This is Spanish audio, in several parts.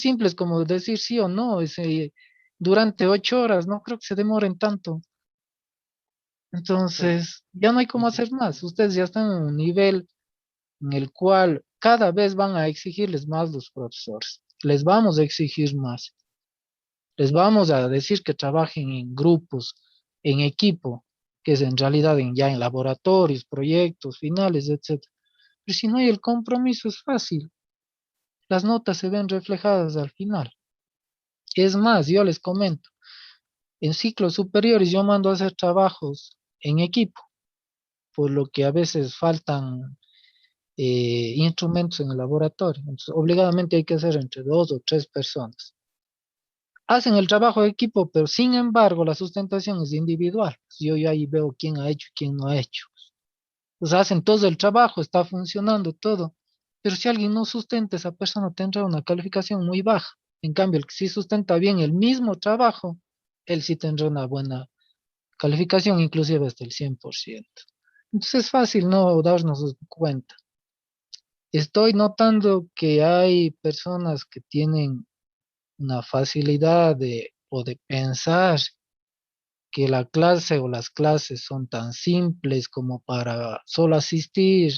simples como decir sí o no, durante 8 horas, no creo que se demoren tanto. Pues, Entonces, ya no hay cómo hacer más. Ustedes ya están en un nivel en el cual cada vez van a exigirles más los profesores. Les vamos a exigir más. Les vamos a decir que trabajen en grupos, en equipo, que es en realidad ya en laboratorios, proyectos, finales, etcétera. Pero si no hay el compromiso, es fácil. Las notas se ven reflejadas al final. Es más, yo les comento, en ciclos superiores yo mando a hacer trabajos en equipo, por lo que a veces faltan instrumentos en el laboratorio. Entonces, obligadamente hay que hacer entre 2 o 3 personas. Hacen el trabajo de equipo, pero sin embargo la sustentación es individual. Yo ahí veo quién ha hecho y quién no ha hecho. Pues hacen todo el trabajo, está funcionando todo. Pero si alguien no sustenta, esa persona tendrá una calificación muy baja. En cambio, el que sí sustenta bien el mismo trabajo, él sí tendrá una buena calificación, inclusive hasta el 100%. Entonces es fácil no darnos cuenta. Estoy notando que hay personas que tienen una facilidad o de pensar que la clase o las clases son tan simples como para solo asistir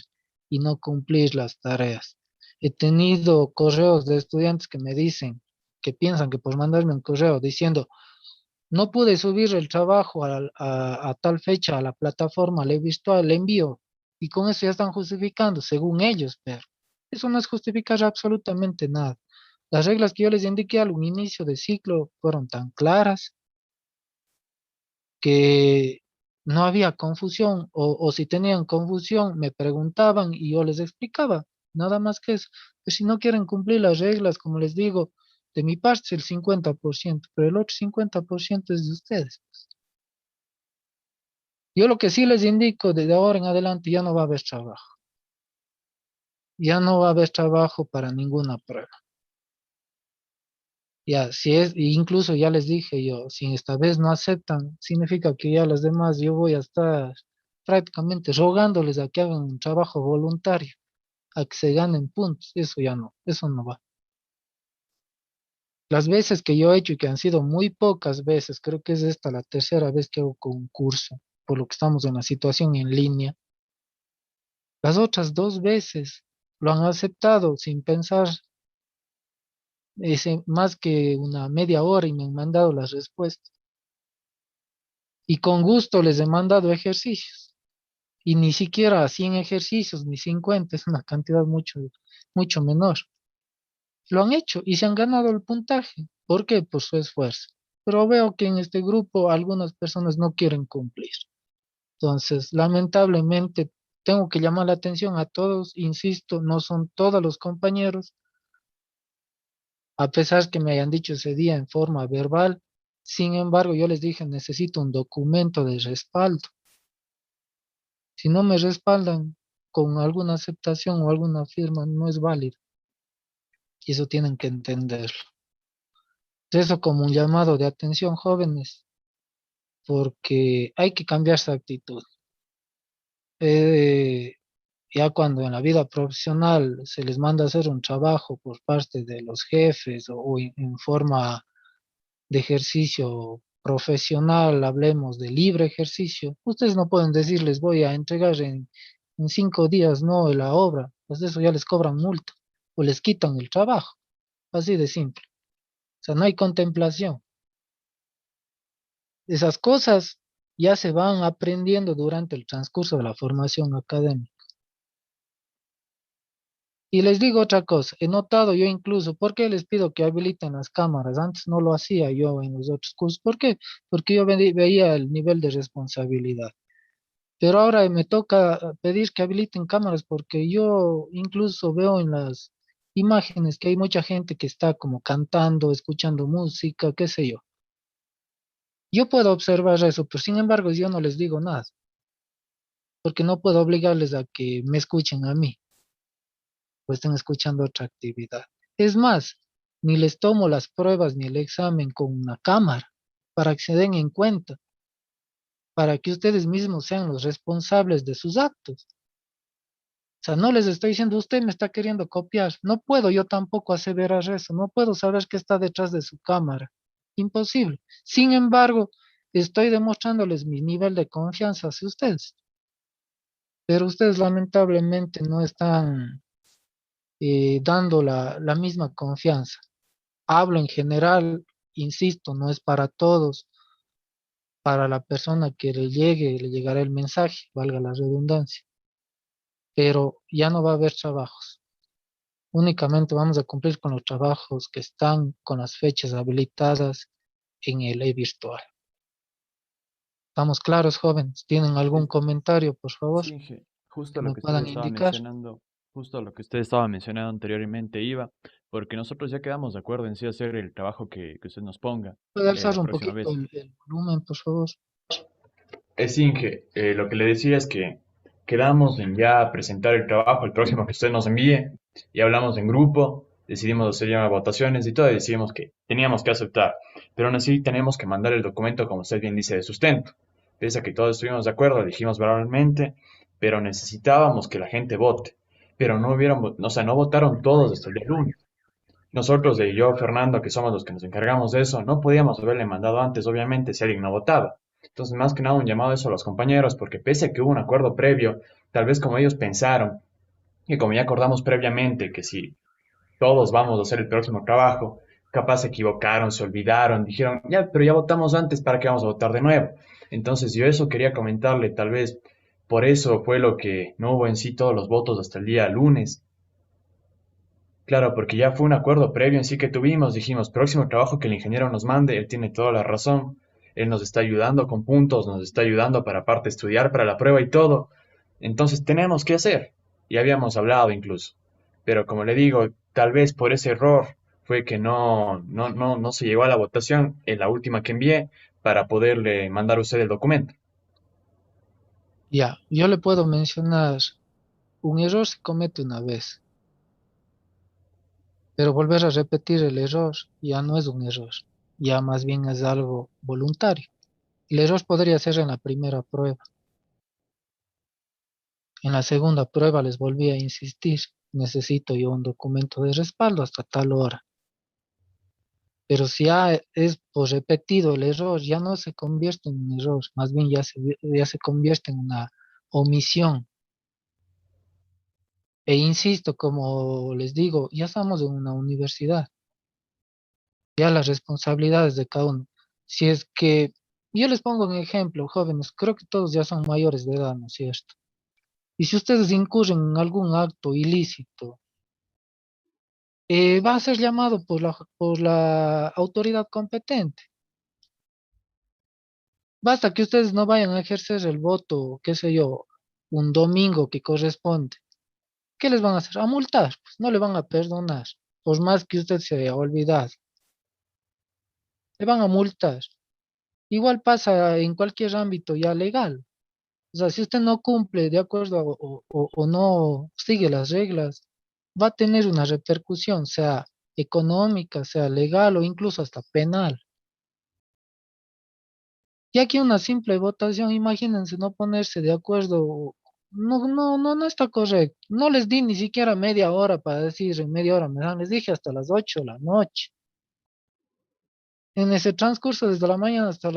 y no cumplir las tareas. He tenido correos de estudiantes que me dicen, que piensan que por mandarme un correo diciendo, no pude subir el trabajo a tal fecha a la plataforma, le he visto, le envío, y con eso ya están justificando, según ellos, pero eso no es justificar absolutamente nada. Las reglas que yo les indiqué al inicio de ciclo fueron tan claras que no había confusión, o si tenían confusión, me preguntaban y yo les explicaba, nada más que eso. Pues si no quieren cumplir las reglas, como les digo, de mi parte es el 50%, pero el otro 50% es de ustedes. Yo lo que sí les indico, desde ahora en adelante ya no va a haber trabajo, ya no va a haber trabajo para ninguna prueba. Ya, si es, e incluso ya les dije yo, si esta vez no aceptan, significa que ya las demás yo voy a estar prácticamente rogándoles a que hagan un trabajo voluntario, a que se ganen puntos. Eso ya no, eso no va. Las veces que yo he hecho y que han sido muy pocas veces, creo que es esta la tercera vez que hago concurso, por lo que estamos en la situación en línea. Las otras 2 veces lo han aceptado sin pensar más que una media hora y me han mandado las respuestas. Y con gusto les he mandado ejercicios. Y ni siquiera 100 ejercicios, ni 50, es una cantidad mucho, mucho menor. Lo han hecho y se han ganado el puntaje. ¿Por qué? Por su esfuerzo. Pero veo que en este grupo algunas personas no quieren cumplir. Entonces, lamentablemente, tengo que llamar la atención a todos. Insisto, no son todos los compañeros, a pesar que me hayan dicho ese día en forma verbal. Sin embargo, yo les dije, necesito un documento de respaldo. Si no me respaldan con alguna aceptación o alguna firma, no es válido. Y eso tienen que entenderlo. Eso como un llamado de atención, jóvenes, porque hay que cambiar esa actitud. Eh, ya cuando en la vida profesional se les manda a hacer un trabajo por parte de los jefes o en forma de ejercicio profesional, hablemos de libre ejercicio, ustedes no pueden decirles voy a entregar en 5 días, no, la obra, pues eso ya les cobran multa o les quitan el trabajo, así de simple. O sea, no hay contemplación. Esas cosas ya se van aprendiendo durante el transcurso de la formación académica. Y les digo otra cosa, he notado yo incluso, ¿por qué les pido que habiliten las cámaras? Antes no lo hacía yo en los otros cursos. ¿Por qué? Porque yo veía el nivel de responsabilidad. Pero ahora me toca pedir que habiliten cámaras porque yo incluso veo en las imágenes que hay mucha gente que está como cantando, escuchando música, qué sé yo. Yo puedo observar eso, pero sin embargo yo no les digo nada, porque no puedo obligarles a que me escuchen a mí o estén escuchando otra actividad. Es más, ni les tomo las pruebas ni el examen con una cámara para que se den en cuenta, para que ustedes mismos sean los responsables de sus actos. O sea, no les estoy diciendo, usted me está queriendo copiar. No puedo yo tampoco aseverar eso. No puedo saber qué está detrás de su cámara. Imposible. Sin embargo, estoy demostrándoles mi nivel de confianza hacia ustedes. Pero ustedes lamentablemente no están dando la misma confianza. Hablo en general, insisto, no es para todos. Para la persona que le llegue, le llegará el mensaje, valga la redundancia. Pero ya no va a haber trabajos. Únicamente vamos a cumplir con los trabajos que están con las fechas habilitadas en el e-virtual. ¿Estamos claros, jóvenes? ¿Tienen algún Sí, comentario, por favor, sí, justo que lo me que usted puedan estaba indicar? mencionando, justo lo que usted estaba mencionando anteriormente iba, porque nosotros ya quedamos de acuerdo en sí hacer el trabajo que usted nos ponga ¿Puede alzar la un próxima poquito vez. el volumen, por favor? Es Inge, lo que le decía es que quedamos en ya presentar el trabajo, el próximo que usted nos envíe, y hablamos en grupo, decidimos hacer ya votaciones y todo, y decidimos que teníamos que aceptar, pero aún así tenemos que mandar el documento, como usted bien dice, de sustento. Pese a que todos estuvimos de acuerdo, dijimos verbalmente, pero necesitábamos que la gente vote, pero no hubieron, o sea, no votaron todos hasta el día lunes. Nosotros, de yo, Fernando, que somos los que nos encargamos de eso, no podíamos haberle mandado antes, obviamente, si alguien no votaba. Entonces, más que nada, un llamado a eso a los compañeros, porque pese a que hubo un acuerdo previo, tal vez como ellos pensaron, y como ya acordamos previamente, que si todos vamos a hacer el próximo trabajo, capaz se equivocaron, se olvidaron, dijeron, ya, pero ya votamos antes, ¿para qué vamos a votar de nuevo? Entonces, yo eso quería comentarle, tal vez por eso fue lo que no hubo en sí todos los votos hasta el día lunes. Claro, porque ya fue un acuerdo previo en sí que tuvimos, dijimos, próximo trabajo que el ingeniero nos mande, él tiene toda la razón, él nos está ayudando con puntos, nos está ayudando para aparte estudiar para la prueba y todo, entonces tenemos que hacer, y habíamos hablado incluso, pero como le digo, tal vez por ese error fue que no se llegó a la votación en la última que envié para poderle mandar a usted el documento. Ya, yo le puedo mencionar, un error se comete una vez, pero volver a repetir el error ya no es un error, ya más bien es algo voluntario. El error podría ser en la primera prueba. En la segunda prueba les volví a insistir, necesito yo un documento de respaldo hasta tal hora. Pero si ya es por repetido el error, ya no se convierte en un error, más bien ya se convierte en una omisión. E insisto, como les digo, ya estamos en una universidad, ya las responsabilidades de cada uno. Si es que, yo les pongo un ejemplo, jóvenes, creo que todos ya son mayores de edad, ¿no es cierto? Y si ustedes incurren en algún acto ilícito, va a ser llamado por la autoridad competente. Basta que ustedes no vayan a ejercer el voto, qué sé yo, un domingo que corresponde. ¿Qué les van a hacer? A multar, pues no le van a perdonar, por más que usted se haya olvidado. Le van a multar. Igual pasa en cualquier ámbito ya legal. O sea, si usted no cumple de acuerdo o no sigue las reglas, va a tener una repercusión, sea económica, sea legal o incluso hasta penal. Y aquí una simple votación, imagínense no ponerse de acuerdo, no está correcto. No les di ni siquiera media hora para decir en media hora me dan, les dije hasta las 8 de la noche. En ese transcurso desde la mañana hasta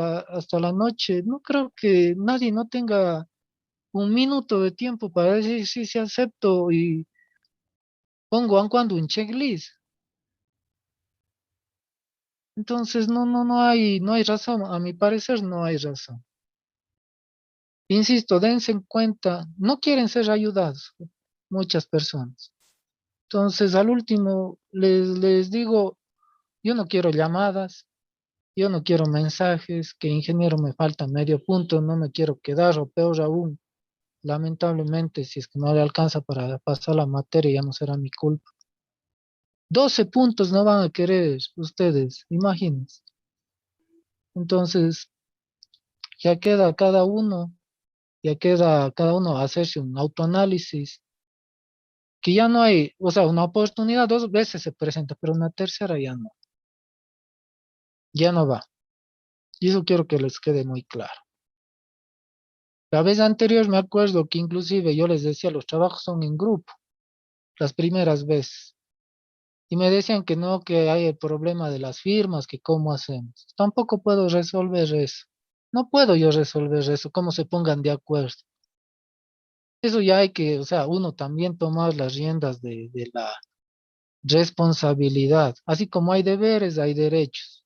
la noche, no creo que nadie no tenga un minuto de tiempo para decir sí, sí acepto y pongo aun cuando un checklist. Entonces no hay razón, a mi parecer no hay razón. Insisto, dense en cuenta, no quieren ser ayudados muchas personas. Entonces, al último, les digo, yo no quiero llamadas, yo no quiero mensajes, que ingeniero me falta medio punto, no me quiero quedar, o peor aún, lamentablemente, si es que no le alcanza para pasar la materia, ya no será mi culpa. 12 puntos no van a querer ustedes, imagínense. Entonces, ya queda cada uno, ya queda cada uno hacerse un autoanálisis, que ya no hay, o sea, una oportunidad 2 veces se presenta, pero una tercera ya no va. Y eso quiero que les quede muy claro. La vez anterior me acuerdo que inclusive yo les decía, los trabajos son en grupo, las primeras veces. Y me decían que no, que hay el problema de las firmas, que cómo hacemos. Tampoco puedo resolver eso. No puedo yo resolver eso, cómo se pongan de acuerdo. Eso ya hay que, o sea, uno también tomar las riendas de la responsabilidad. Así como hay deberes, hay derechos.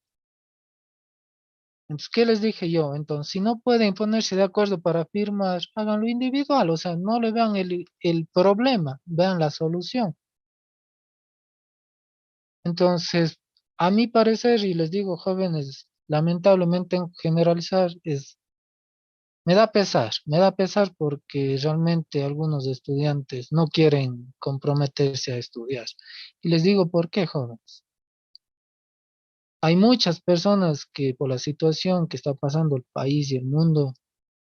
Entonces, ¿qué les dije yo? Entonces, si no pueden ponerse de acuerdo para firmar, háganlo individual, o sea, no le vean el problema, vean la solución. Entonces, a mi parecer, y les digo, jóvenes, lamentablemente en generalizar me da pesar porque realmente algunos estudiantes no quieren comprometerse a estudiar. Y les digo, ¿por qué, jóvenes? Hay muchas personas que por la situación que está pasando el país y el mundo,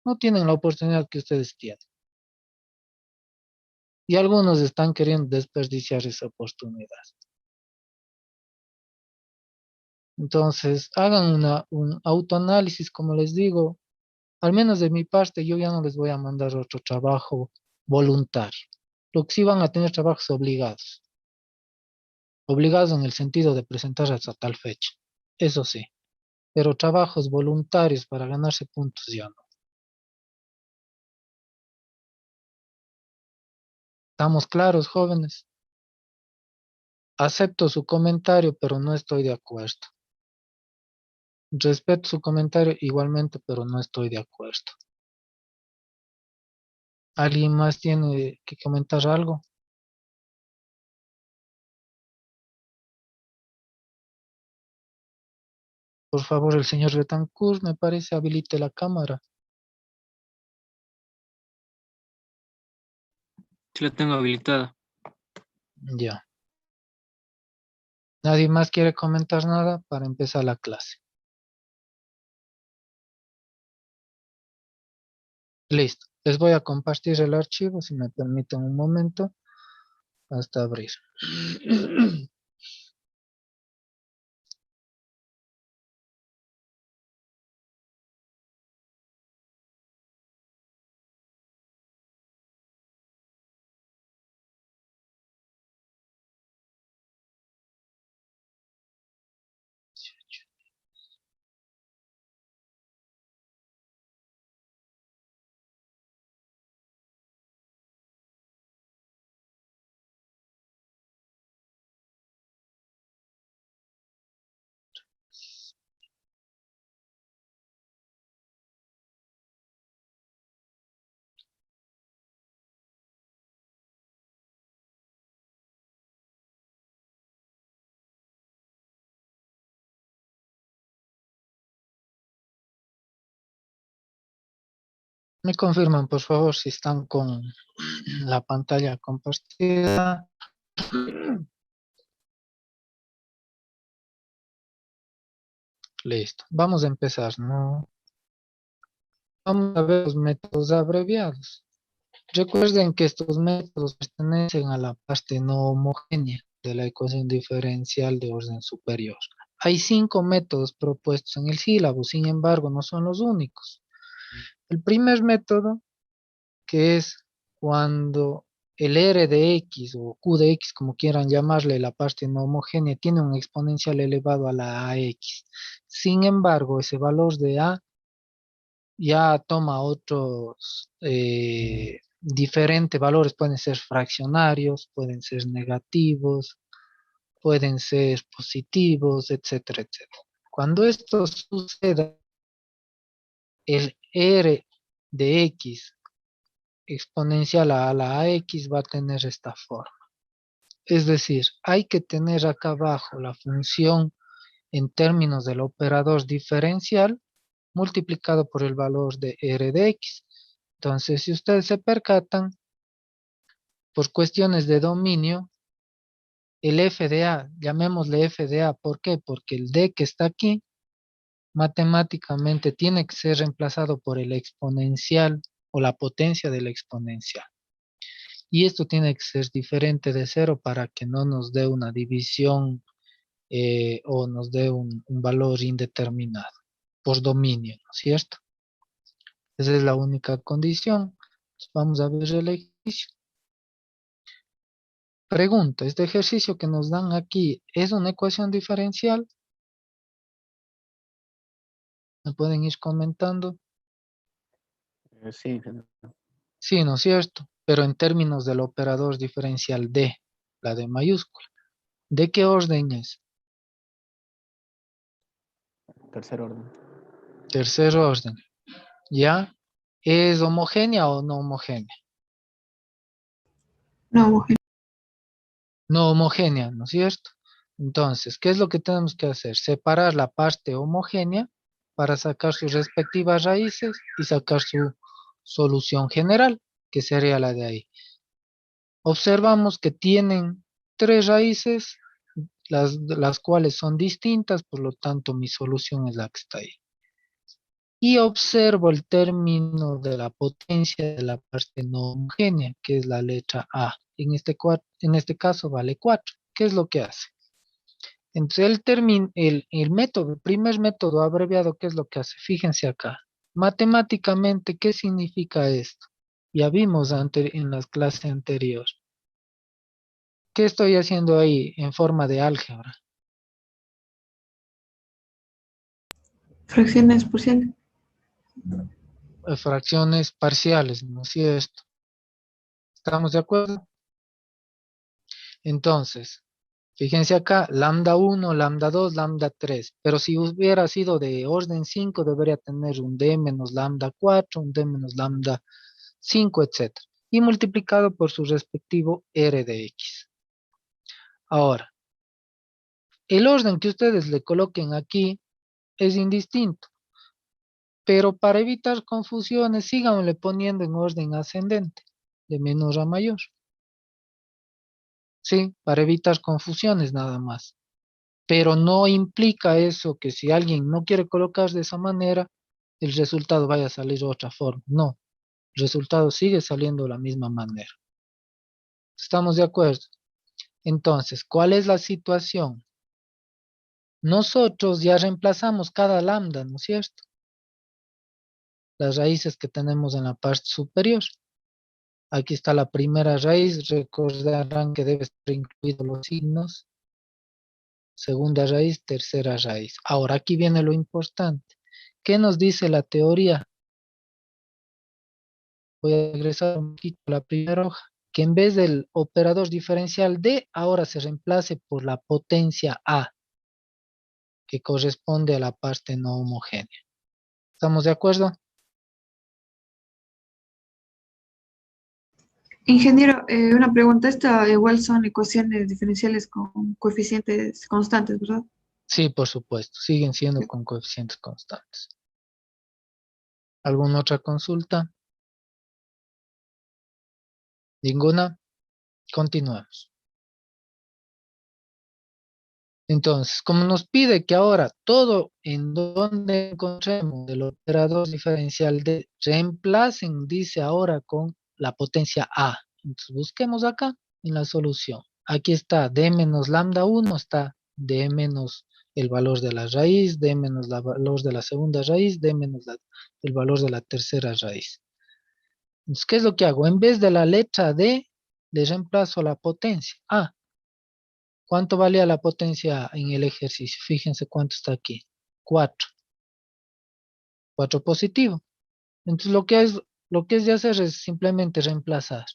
no tienen la oportunidad que ustedes tienen. Y algunos están queriendo desperdiciar esa oportunidad. Entonces, hagan un autoanálisis, como les digo, al menos de mi parte, yo ya no les voy a mandar otro trabajo voluntario. Lo que sí van a tener trabajos obligados. Obligados en el sentido de presentarse hasta tal fecha. Eso sí. Pero trabajos voluntarios para ganarse puntos ya no. ¿Estamos claros, jóvenes? Acepto su comentario, pero no estoy de acuerdo. Respeto su comentario igualmente, pero no estoy de acuerdo. ¿Alguien más tiene que comentar algo? Por favor, el señor Betancourt, me parece, habilite la cámara. Sí la tengo habilitada. Ya. ¿Nadie más quiere comentar nada para empezar la clase? Listo. Les voy a compartir el archivo, si me permiten un momento, hasta abrir. Me confirman, por favor, si están con la pantalla compartida. Listo. Vamos a empezar, ¿no? Vamos a ver los métodos abreviados. Recuerden que estos métodos pertenecen a la parte no homogénea de la ecuación diferencial de orden superior. Hay 5 métodos propuestos en el sílabo, sin embargo, no son los únicos. El primer método, que es cuando el R de X o Q de X, como quieran llamarle, la parte no homogénea, tiene un exponencial elevado a la AX. Sin embargo, ese valor de A ya toma otros diferentes valores, pueden ser fraccionarios, pueden ser negativos, pueden ser positivos, etcétera, etcétera. Cuando esto suceda, el R de X exponencial a la AX va a tener esta forma. Es decir, hay que tener acá abajo la función en términos del operador diferencial multiplicado por el valor de R de X. Entonces, si ustedes se percatan, por cuestiones de dominio, el f de a, llamémosle f de a, ¿por qué? Porque el d que está aquí, matemáticamente tiene que ser reemplazado por el exponencial o la potencia del exponencial. Y esto tiene que ser diferente de cero para que no nos dé una división o nos dé un valor indeterminado por dominio, ¿no es cierto? Esa es la única condición. Vamos a ver el ejercicio. Pregunta, ¿este ejercicio que nos dan aquí es una ecuación diferencial? ¿Me pueden ir comentando? Sí, ingeniero. Sí, ¿no es cierto? Pero en términos del operador diferencial D, la D mayúscula. ¿De qué orden es? Tercer orden. Tercer orden. ¿Ya? ¿Es homogénea o no homogénea? No homogéneo. No homogénea, ¿no es cierto? Entonces, ¿qué es lo que tenemos que hacer? Separar la parte homogénea para sacar sus respectivas raíces y sacar su solución general, que sería la de ahí. Observamos que tienen tres raíces, las cuales son distintas, por lo tanto mi solución es la que está ahí. Y observo el término de la potencia de la parte no homogénea, que es la letra A. En este caso vale 4. ¿Qué es lo que hace? Entonces el método, el primer método abreviado, ¿qué es lo que hace? Fíjense acá. Matemáticamente, ¿qué significa esto? Ya vimos en las clases anteriores. ¿Qué estoy haciendo ahí en forma de álgebra? Fracciones parciales. Fracciones parciales, ¿no es cierto? ¿Estamos de acuerdo? Entonces, fíjense acá, lambda 1, lambda 2, lambda 3. Pero si hubiera sido de orden 5, debería tener un d menos lambda 4, un d menos lambda 5, etc. Y multiplicado por su respectivo r de x. Ahora, el orden que ustedes le coloquen aquí es indistinto. Pero para evitar confusiones, síganle poniendo en orden ascendente, de menor a mayor. Sí, para evitar confusiones nada más. Pero no implica eso que si alguien no quiere colocar de esa manera, el resultado vaya a salir de otra forma. No, el resultado sigue saliendo de la misma manera. ¿Estamos de acuerdo? Entonces, ¿cuál es la situación? Nosotros ya reemplazamos cada lambda, ¿no es cierto? Las raíces que tenemos en la parte superior. Aquí está la primera raíz, recordarán que debe estar incluidos los signos. Segunda raíz, tercera raíz. Ahora aquí viene lo importante. ¿Qué nos dice la teoría? Voy a regresar un poquito a la primera hoja. Que en vez del operador diferencial D, ahora se reemplace por la potencia A, que corresponde a la parte no homogénea. ¿Estamos de acuerdo? Ingeniero, una pregunta. Esta igual son ecuaciones diferenciales con coeficientes constantes, ¿verdad? Sí, por supuesto. Siguen siendo con coeficientes constantes. ¿Alguna otra consulta? ¿Ninguna? Continuemos. Entonces, como nos pide que ahora todo en donde encontremos el operador diferencial de reemplacen, dice ahora con la potencia A. Entonces, busquemos acá en la solución. Aquí está D menos lambda 1, está D menos el valor de la raíz, D menos el valor de la segunda raíz, D menos el valor de la tercera raíz. Entonces, ¿qué es lo que hago? En vez de la letra D, le reemplazo la potencia A. ¿Cuánto valía la potencia en el ejercicio? Fíjense cuánto está aquí. 4. 4 positivo. Entonces lo que es de hacer es simplemente reemplazar.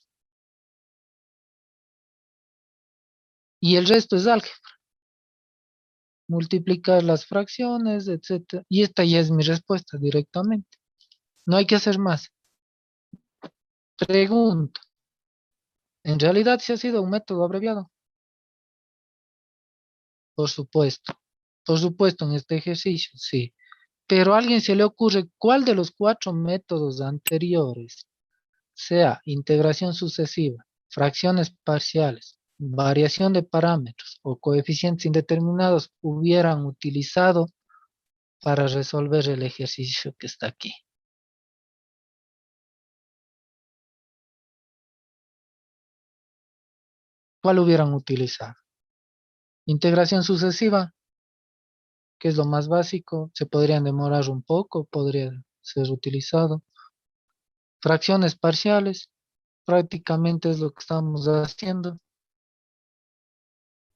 Y el resto es álgebra. Multiplicar las fracciones, etc. Y esta ya es mi respuesta directamente. No hay que hacer más. Pregunta. ¿En realidad sí ha sido un método abreviado? Por supuesto. Por supuesto, en este ejercicio, sí. Pero a alguien se le ocurre cuál de los 4 métodos anteriores, sea integración sucesiva, fracciones parciales, variación de parámetros o coeficientes indeterminados, hubieran utilizado para resolver el ejercicio que está aquí. ¿Cuál hubieran utilizado? Integración sucesiva, que es lo más básico, se podrían demorar un poco, podría ser utilizado. Fracciones parciales, prácticamente es lo que estamos haciendo.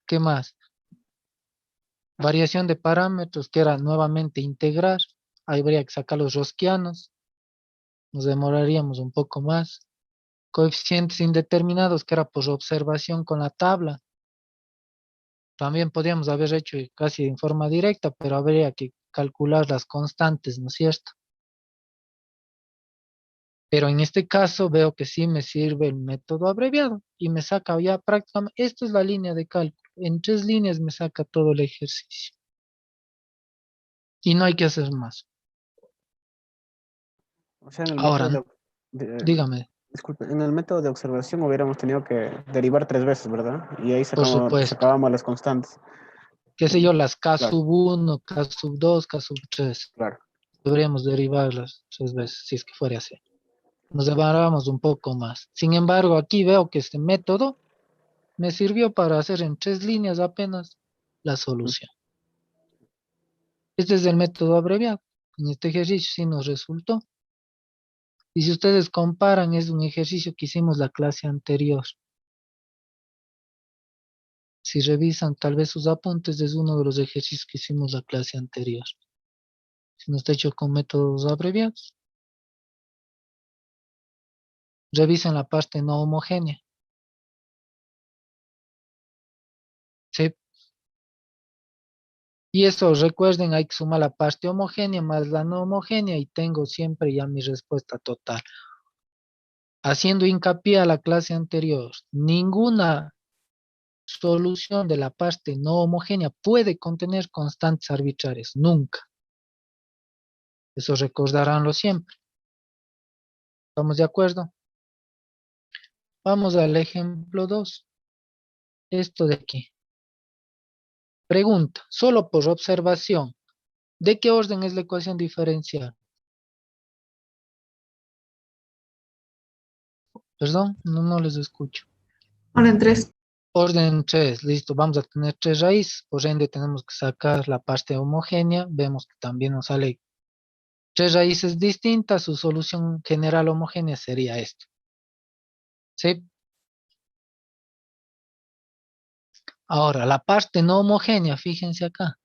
¿Qué más? Variación de parámetros, que era nuevamente integrar. Ahí habría que sacar los rosquianos. Nos demoraríamos un poco más. Coeficientes indeterminados, que era por observación con la tabla. También podríamos haber hecho casi en forma directa, pero habría que calcular las constantes, ¿no es cierto? Pero en este caso veo que sí me sirve el método abreviado y me saca ya prácticamente, esta es la línea de cálculo. En 3 líneas me saca todo el ejercicio. Y no hay que hacer más. O sea, en el Ahora, método de- dígame, disculpe, en el método de observación hubiéramos tenido que derivar 3 veces, ¿verdad? Y ahí por supuesto, sacábamos las constantes. qué sé yo, las K Claro, sub 1, K sub 2, K sub 3. claro. Deberíamos derivarlas 3 veces, si es que fuera así. Nos demorábamos un poco más. Sin embargo, aquí veo que este método me sirvió para hacer en 3 líneas apenas la Mm. solución. Este es el método abreviado. En este ejercicio sí nos resultó. Y si ustedes comparan, es un ejercicio que hicimos la clase anterior. Si revisan tal vez sus apuntes, es uno de los ejercicios que hicimos la clase anterior. Si no está hecho con métodos abreviados. Revisen la parte no homogénea. ¿Sí? Y eso, recuerden, hay que sumar la parte homogénea más la no homogénea y tengo siempre ya mi respuesta total. Haciendo hincapié a la clase anterior, ninguna solución de la parte no homogénea puede contener constantes arbitrarias, nunca. Eso recordaránlo siempre. ¿Estamos de acuerdo? Vamos al ejemplo 2. Esto de aquí. Pregunta, solo por observación, ¿de qué orden es la ecuación diferencial? Perdón, no les escucho. Orden 3. Orden 3, listo, vamos a tener 3 raíces, por ende tenemos que sacar la parte homogénea, vemos que también nos sale 3 raíces distintas, su solución general homogénea sería esto. ¿Sí? Ahora, la parte no homogénea, fíjense acá.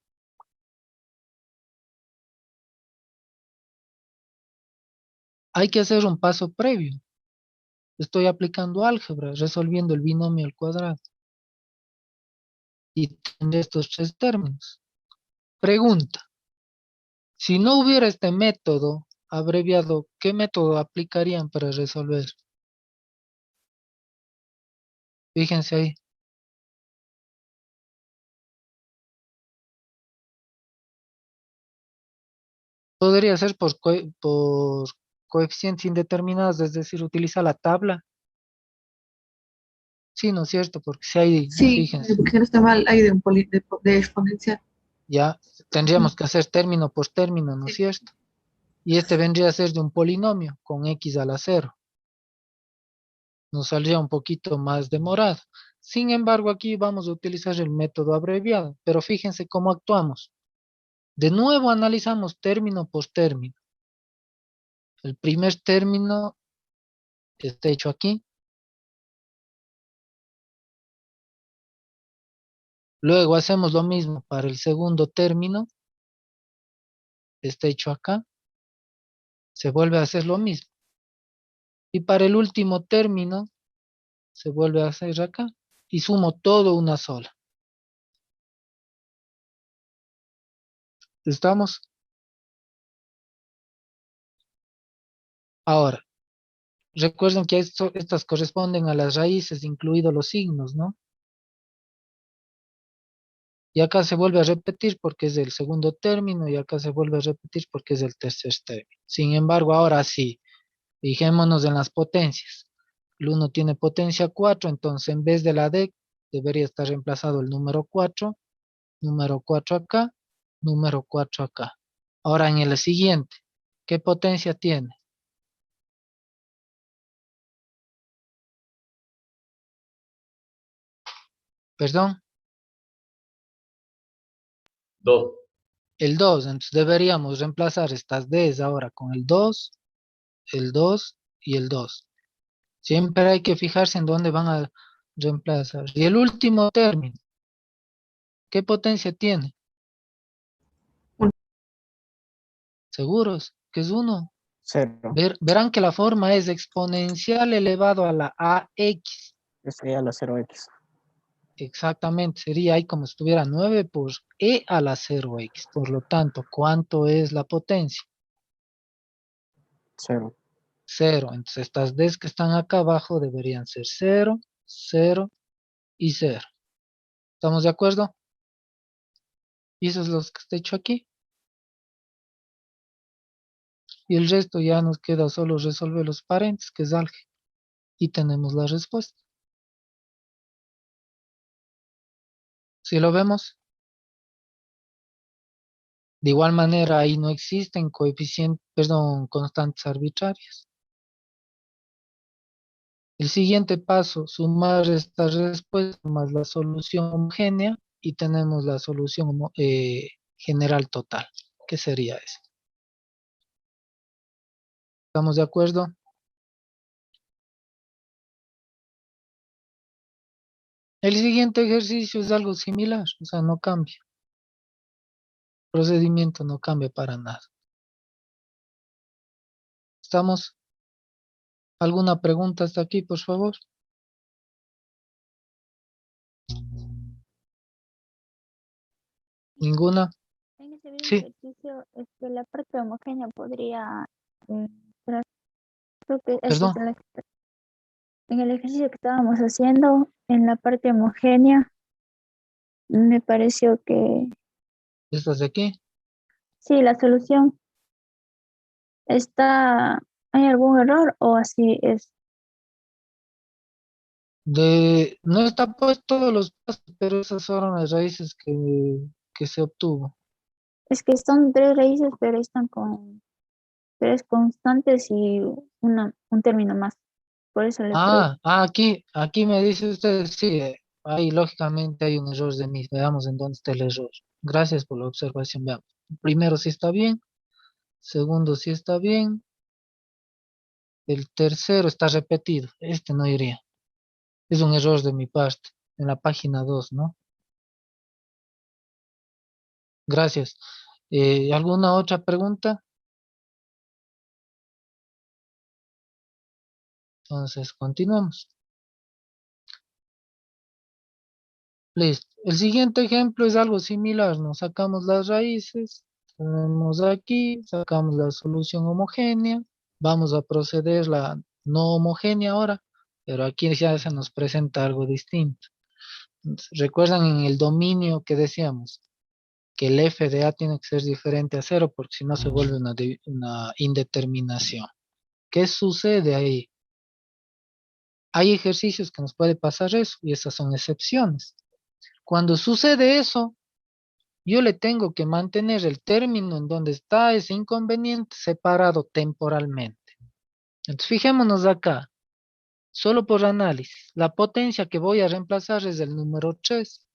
Hay que hacer un paso previo. Estoy aplicando álgebra, resolviendo el binomio al cuadrado. Y tendré estos 3 términos. Pregunta. Si no hubiera este método abreviado, ¿qué método aplicarían para resolver? Fíjense ahí. Podría ser por coeficientes indeterminados, es decir, utiliza la tabla. Sí, ¿no es cierto? Porque si hay, Sí, fíjense, porque si no está mal, hay de un de exponencial. ya tendríamos que hacer término por término, ¿no es Sí. cierto? Y este vendría a ser de un polinomio con x a la 0. Nos saldría un poquito más demorado. Sin embargo, aquí vamos a utilizar el método abreviado, pero fíjense cómo actuamos. De nuevo analizamos término por término. El primer término está hecho aquí. Luego hacemos lo mismo para el segundo término. Está hecho acá. Se vuelve a hacer lo mismo. Y para el último término, se vuelve a hacer acá. Y sumo todo una sola. ¿Estamos? Ahora, recuerden que estas corresponden a las raíces, incluidos los signos, ¿no? Y acá se vuelve a repetir porque es el segundo término y acá se vuelve a repetir porque es el tercer término. Sin embargo, ahora sí, fijémonos en las potencias. El 1 tiene potencia 4, entonces en vez de la D debería estar reemplazado el número 4 acá, número 4 acá. Ahora en el siguiente, ¿qué potencia tiene? Perdón, 2. el 2. Entonces deberíamos reemplazar estas Ds ahora con el 2 y el 2. Siempre hay que fijarse en dónde van a reemplazar. Y el último término, ¿qué potencia tiene? Uno. ¿Seguros? Que es 1. Cero. Verán que la forma es exponencial elevado a la AX. Esa sería la 0x. Exactamente, sería ahí como si estuviera 9 por e a la 0x. Por lo tanto, ¿cuánto es la potencia? Cero. 0. Entonces estas Ds que están acá abajo deberían ser 0, 0 y 0. ¿Estamos de acuerdo? Y eso es lo que está hecho aquí. Y el resto ya nos queda solo resolver los paréntesis, que es álgebra. Y tenemos la respuesta. Si lo vemos, de igual manera ahí no existen coeficientes, perdón, constantes arbitrarias. El siguiente paso, sumar estas respuestas más la solución homogénea y tenemos la solución general total. ¿Qué sería eso? ¿Estamos de acuerdo? El siguiente ejercicio es algo similar, o sea, no cambia. El procedimiento no cambia para nada. ¿Estamos? ¿Alguna pregunta hasta aquí, por favor? ¿Ninguna? En ese mismo Sí, ejercicio, la parte homogénea podría, eh, tras- creo que perdón. en el ejercicio que estábamos haciendo, en la parte homogénea, me pareció que ¿Estás de aquí? sí, la solución está, ¿hay algún error o así es? No está puesto todos los pasos, pero esas fueron las raíces que se obtuvo. Es que son tres raíces, pero están con tres constantes y un término más. Por eso le pregunto. Aquí me dice usted, sí, ahí lógicamente hay un error de mí. Veamos en dónde está el error. Gracias por la observación. Veamos. Primero, si está bien. Segundo, si está bien. El tercero está repetido. Este no iría. Es un error de mi parte. En la página 2, ¿no? Gracias. ¿Alguna otra pregunta? Entonces, continuamos. Listo. El siguiente ejemplo es algo similar. Nos sacamos las raíces. Tenemos aquí, sacamos la solución homogénea. Vamos a proceder la no homogénea ahora, pero aquí ya se nos presenta algo distinto. Entonces, recuerdan en el dominio que decíamos que el f de a tiene que ser diferente a cero porque si no se vuelve una indeterminación. ¿Qué sucede ahí? Hay ejercicios que nos puede pasar eso y esas son excepciones. Cuando sucede eso, yo le tengo que mantener el término en donde está ese inconveniente separado temporalmente. Entonces, fijémonos acá, solo por análisis. La potencia que voy a reemplazar es el número 3.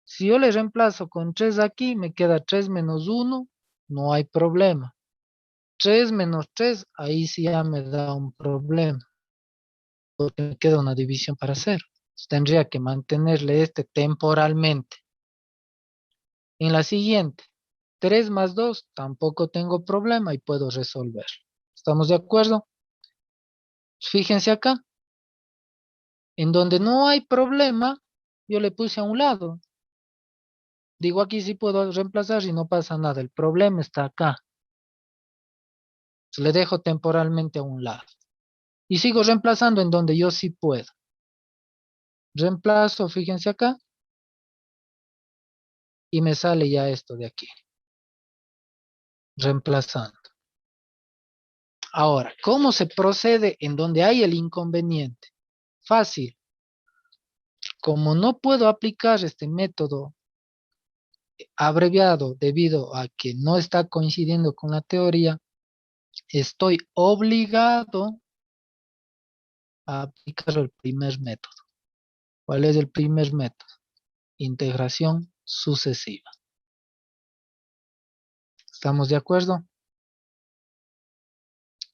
Si yo le reemplazo con 3 aquí, me queda 3 menos 1, no hay problema. 3 menos 3, ahí sí ya me da un problema, porque me queda una división para hacer. Tendría que mantenerle este temporalmente. En la siguiente, 3 más 2, tampoco tengo problema y puedo resolver. ¿Estamos de acuerdo? Fíjense acá, en donde no hay problema, yo le puse a un lado. Digo, aquí sí puedo reemplazar y no pasa nada. El problema está acá. Le dejo temporalmente a un lado. Y sigo reemplazando en donde yo sí puedo. Reemplazo, fíjense acá, y me sale ya esto de aquí. Reemplazando. Ahora, ¿cómo se procede en donde hay el inconveniente? Fácil. Como no puedo aplicar este método abreviado debido a que no está coincidiendo con la teoría, estoy obligado a aplicar el primer método. ¿Cuál es el primer método? Integración sucesiva. ¿Estamos de acuerdo?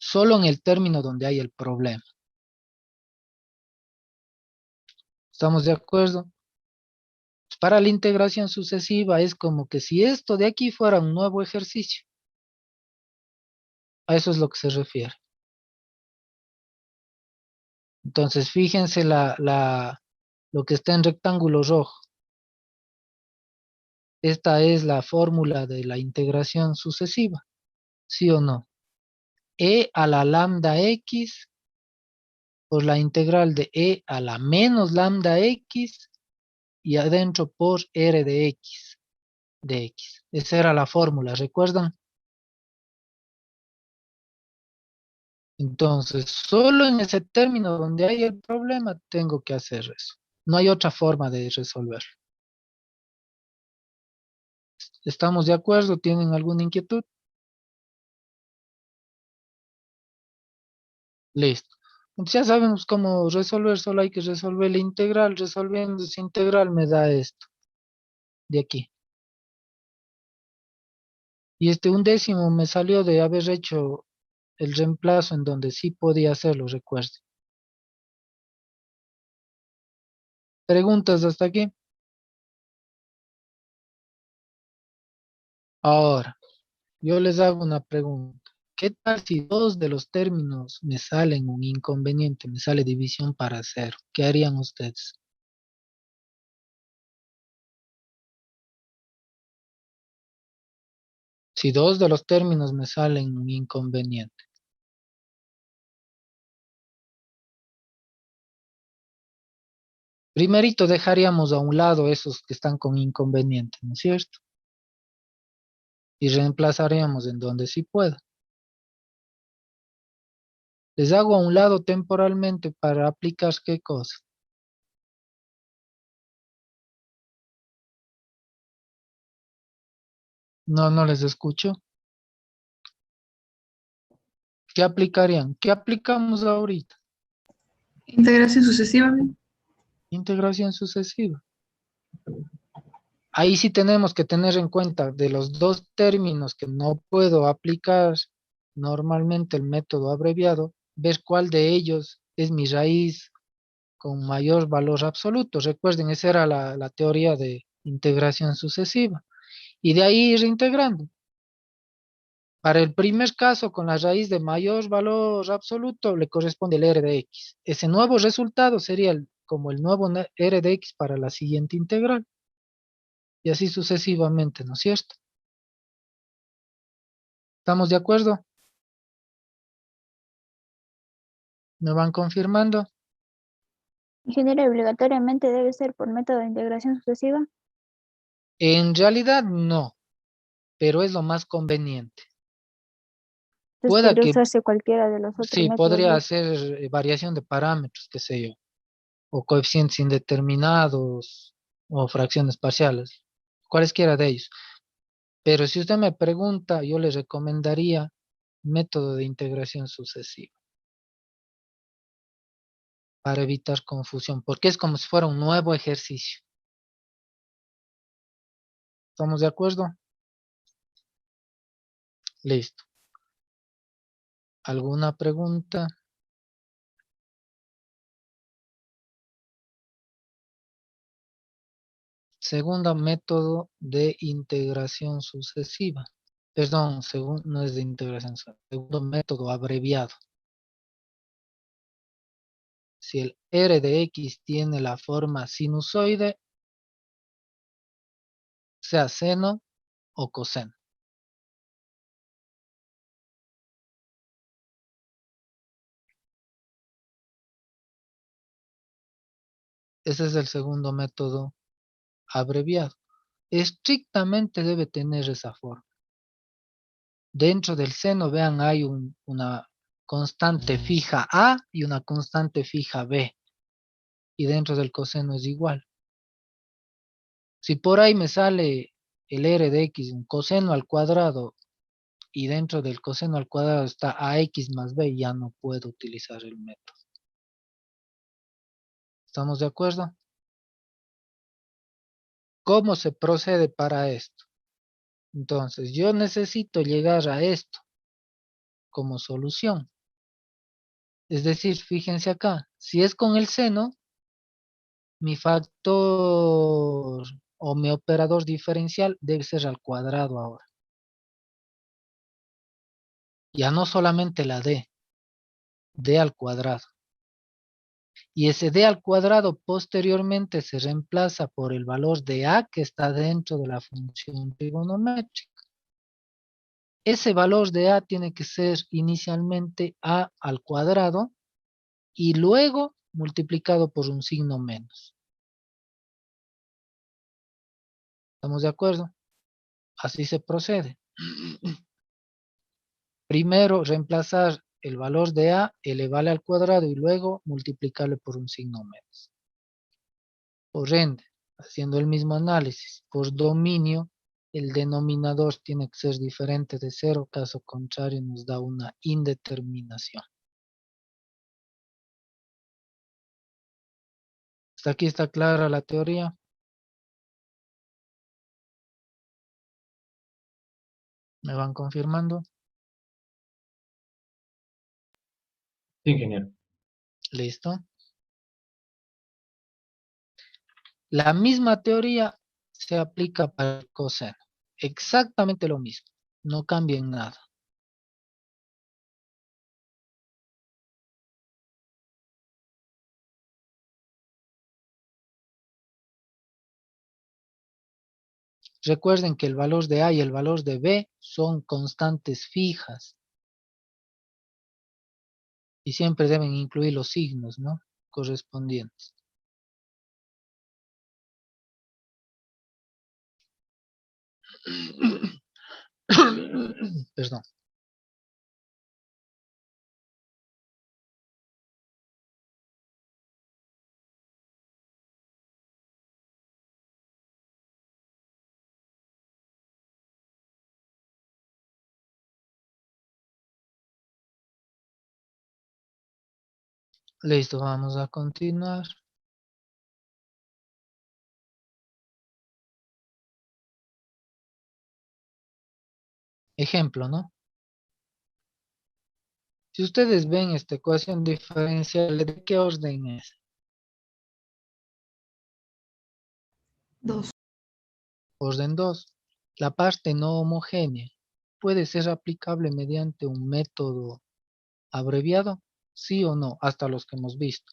Solo en el término donde hay el problema. ¿Estamos de acuerdo? Para la integración sucesiva es como que si esto de aquí fuera un nuevo ejercicio. A eso es lo que se refiere. Entonces, fíjense lo que está en rectángulo rojo. Esta es la fórmula de la integración sucesiva, ¿sí o no? E a la lambda x por la integral de e a la menos lambda x y adentro por r de x. Esa era la fórmula, ¿recuerdan? Entonces, solo en ese término donde hay el problema, tengo que hacer eso. No hay otra forma de resolverlo. ¿Estamos de acuerdo? ¿Tienen alguna inquietud? Listo. Entonces ya sabemos cómo resolver, solo hay que resolver la integral. Resolviendo esa integral me da esto, de aquí. Y este 1/10 me salió de haber hecho el reemplazo en donde sí podía hacerlo, recuerden. ¿Preguntas hasta aquí? Ahora, yo les hago una pregunta. ¿Qué tal si dos de los términos me salen un inconveniente, me sale división para cero? ¿Qué harían ustedes? Si dos de los términos me salen un inconveniente. Primerito dejaríamos a un lado esos que están con inconveniente, ¿no es cierto? Y reemplazaríamos en donde sí pueda. Les hago a un lado temporalmente para aplicar qué cosa. No les escucho. ¿Qué aplicarían? ¿Qué aplicamos ahorita? Integración sucesiva. Integración sucesiva. Ahí sí tenemos que tener en cuenta de los dos términos que no puedo aplicar normalmente el método abreviado, ver cuál de ellos es mi raíz con mayor valor absoluto. Recuerden, esa era la teoría de integración sucesiva. Y de ahí ir integrando. Para el primer caso, con la raíz de mayor valor absoluto, le corresponde el r de x. Ese nuevo resultado sería como el nuevo r de x para la siguiente integral. Y así sucesivamente, ¿no es cierto? ¿Estamos de acuerdo? ¿Me van confirmando? Ingeniero, obligatoriamente debe ser por método de integración sucesiva. En realidad no, pero es lo más conveniente. Entonces Pueda podría que usarse cualquiera de los otros sí, métodos. podría hacer variación de parámetros, qué sé yo, o coeficientes indeterminados, o fracciones parciales, cualesquiera de ellos. Pero si usted me pregunta, yo le recomendaría método de integración sucesiva para evitar confusión, porque es como si fuera un nuevo ejercicio. ¿Estamos de acuerdo? Listo. ¿Alguna pregunta? Segundo método de integración sucesiva. Perdón, no es de integración sucesiva. Segundo método abreviado. Si el r de x tiene la forma sinusoide, sea seno o coseno. Ese es el segundo método abreviado. Estrictamente debe tener esa forma. Dentro del seno, vean, hay una constante fija A y una constante fija B. Y dentro del coseno es igual. Si por ahí me sale el r de x, un coseno al cuadrado, y dentro del coseno al cuadrado está ax más b, ya no puedo utilizar el método. ¿Estamos de acuerdo? ¿Cómo se procede para esto? Entonces, yo necesito llegar a esto como solución. Es decir, fíjense acá, si es con el seno, mi factor o mi operador diferencial debe ser al cuadrado ahora. Ya no solamente la d al cuadrado. Y ese d al cuadrado posteriormente se reemplaza por el valor de a que está dentro de la función trigonométrica. Ese valor de a tiene que ser inicialmente a al cuadrado y luego multiplicado por un signo menos. ¿Estamos de acuerdo? Así se procede. Primero reemplazar el valor de a, elevarle al cuadrado y luego multiplicarle por un signo menos. Por ende, haciendo el mismo análisis, por dominio, el denominador tiene que ser diferente de 0, caso contrario nos da una indeterminación. ¿Hasta aquí está clara la teoría? ¿Me van confirmando? Sí, ingeniero. ¿Listo? La misma teoría se aplica para el coseno. Exactamente lo mismo. No cambia en nada. Recuerden que el valor de A y el valor de B son constantes fijas. Y siempre deben incluir los signos, ¿no? Correspondientes. Perdón. Listo, vamos a continuar. Ejemplo, ¿no? Si ustedes ven esta ecuación diferencial, ¿de qué orden es? 2. Orden 2. La parte no homogénea puede ser aplicable mediante un método abreviado, sí o no, hasta los que hemos visto.